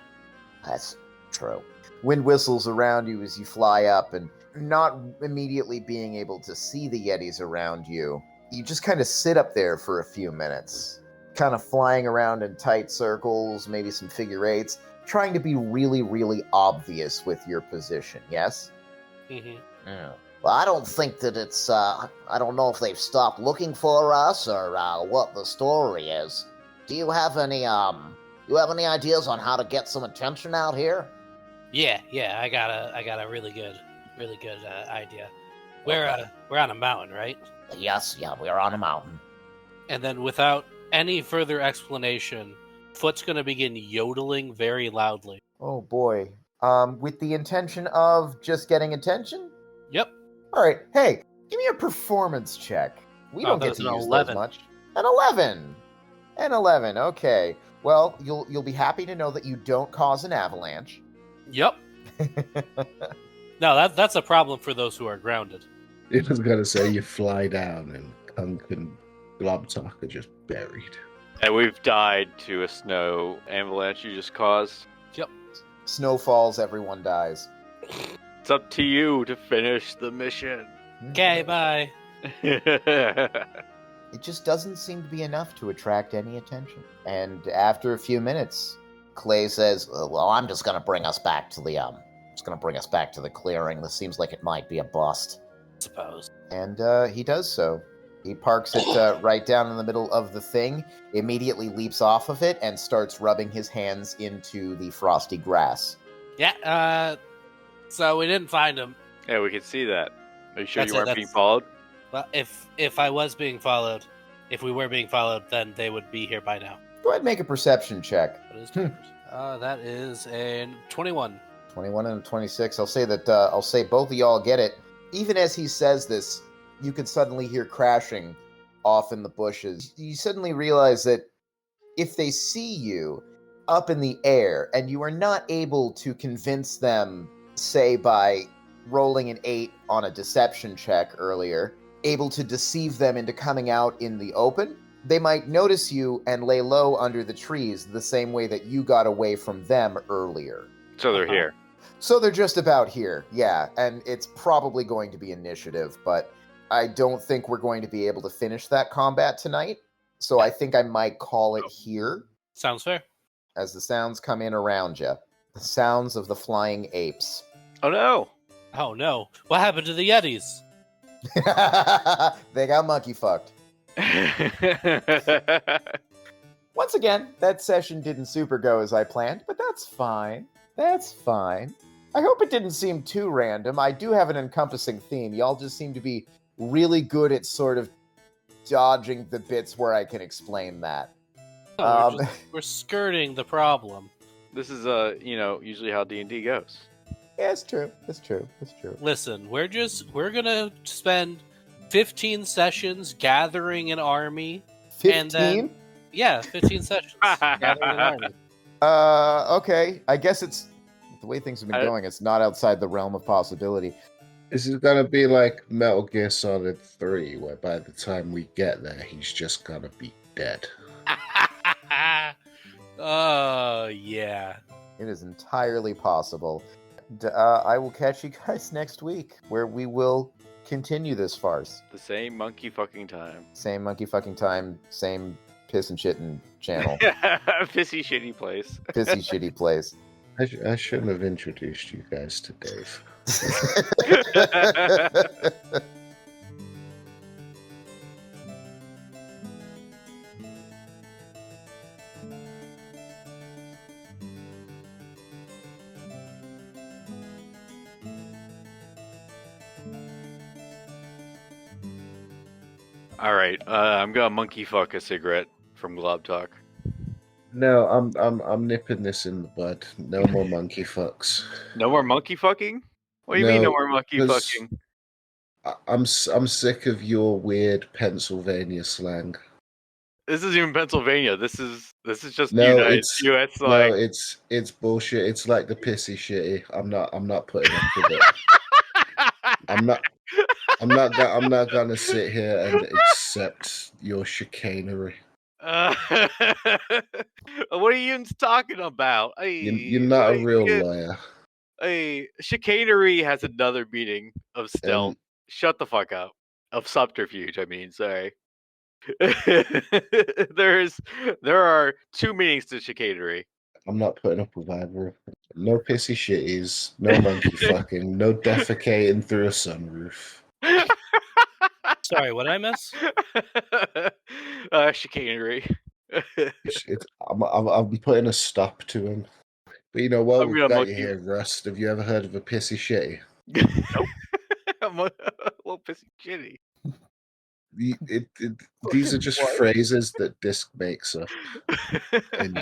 that's true.
Wind whistles around you as you fly up, and not immediately being able to see the yetis around you, you just kind of sit up there for a few minutes, kind of flying around in tight circles, maybe some figure eights, trying to be really, really obvious with your position, yes?
Mm-hmm.
Yeah. Well, I don't think that it's, I don't know if they've stopped looking for us or what the story is. Do you have any ideas on how to get some attention out here?
Yeah, I got a really good idea. We're on a mountain, right?
Yes, yeah, we're on a mountain.
And then without any further explanation, Foot's gonna begin yodeling very loudly.
Oh boy. With the intention of just getting attention?
Yep.
All right, hey, give me a performance check. We don't get to use
11.
those much. An 11. An 11. Okay. Well, you'll be happy to know that you don't cause an avalanche.
Yep. No, that's a problem for those who are grounded.
I was gonna say you fly down and Kunk and Globtalk are just buried.
And we've died to a snow avalanche you just caused.
Yep.
Snow falls, everyone dies.
It's up to you to finish the mission.
Okay, bye.
It just doesn't seem to be enough to attract any attention. And after a few minutes,
Clay says, "Well, I'm just gonna bring us back to the clearing. This seems like it might be a bust."
Suppose.
and he does so. He parks it right down in the middle of the thing, immediately leaps off of it, and starts rubbing his hands into the frosty grass.
Yeah, so we didn't find him.
Yeah, we can see that. Are you sure
That's
you
it,
weren't being
that's-
followed?
Well, if I was being followed, if we were being followed, then they would be here by now.
Go ahead and make a perception check.
What is that is a 21.
21 and a 26. I'll say both of y'all get it. Even as he says this, you can suddenly hear crashing off in the bushes. You suddenly realize that if they see you up in the air and you are not able to convince them, say by rolling an 8 on a deception check earlier, able to deceive them into coming out in the open, they might notice you and lay low under the trees the same way that you got away from them earlier.
So they're here.
So they're just about here, yeah, and it's probably going to be initiative, but I don't think we're going to be able to finish that combat tonight, so I think I might call it here
Sounds fair.
as the sounds come in around you. The sounds of the flying apes.
Oh no!
Oh no! What happened to the Yetis?
They got monkey fucked. Once again, that session didn't super go as I planned, but that's fine. That's fine. I hope it didn't seem too random. I do have an encompassing theme. Y'all just seem to be really good at sort of dodging the bits where I can explain that.
No, we're skirting the problem.
This is usually how D&D goes.
Yeah, it's true. It's true. It's true.
Listen, we're gonna spend 15 sessions gathering an army.
15?
And then, 15 sessions gathering an army.
Okay. I guess it's the way things have been going. It's not outside the realm of possibility.
This is gonna be like Metal Gear Solid 3, where by the time we get there, he's just gonna be dead.
Oh, yeah.
It is entirely possible. I will catch you guys next week, where we will continue this farce.
The same monkey fucking time.
Same monkey fucking time, same piss and shitting channel.
Pissy shitty place.
Pissy shitty place.
I shouldn't have introduced you guys to Dave.
All right, I'm gonna monkey fuck a cigarette from Glob Talk.
No, I'm nipping this in the bud. No more monkey fucks.
No more monkey fucking? What do you mean no more monkey
'cause
fucking?
I'm sick of your weird Pennsylvania slang.
This is even Pennsylvania. This is just
No,
United. US like
it's bullshit. It's like the pissy shitty. I'm not putting up with it. I'm not gonna sit here and accept your chicanery.
What are you even talking about?
You're not a real lawyer.
Chicanery has another meaning of stealth.
And
Shut the fuck up. Of subterfuge, I mean, sorry. There are two meanings to chicanery.
I'm not putting up with either. No pissy shitties, no monkey fucking, no defecating through a sunroof.
Sorry, what did I miss?
Chicanery.
I'm putting a stop to him. But you know what? We've got you
monkey.
here, Rust. Have you ever heard of a pissy shitty?
Nope. I'm a little pissy shitty.
These are just phrases that Disc makes up. And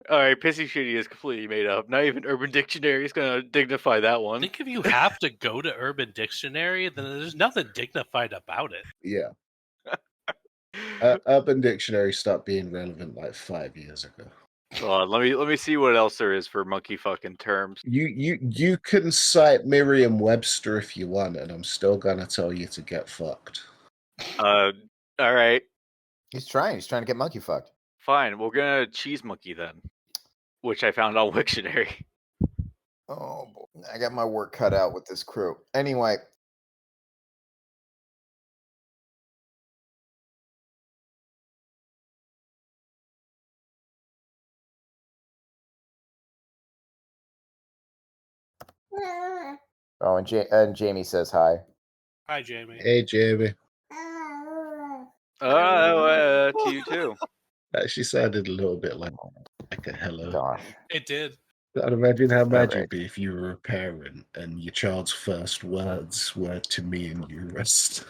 all right, pissy shitty is completely made up. Not even Urban Dictionary is going to dignify that
I
one.
think if you have to go to Urban Dictionary, then there's nothing dignified about it.
Yeah. Urban Dictionary stopped being relevant like 5 years ago.
Let me see what else there is for monkey fucking terms.
You can cite Merriam-Webster if you want, and I'm still gonna tell you to get fucked.
All right.
He's trying to get monkey fucked.
Fine, we're gonna cheese monkey then, which I found on Wiktionary.
Oh, boy. I got my work cut out with this crew. Anyway. Oh, and Jamie says hi.
Hi, Jamie.
Hey, Jamie.
To you too.
She sounded a little bit like a hello.
Gosh.
It did.
I'd imagine how mad
right.
you'd be if you were a parent and your child's first words were to me and you, Rust.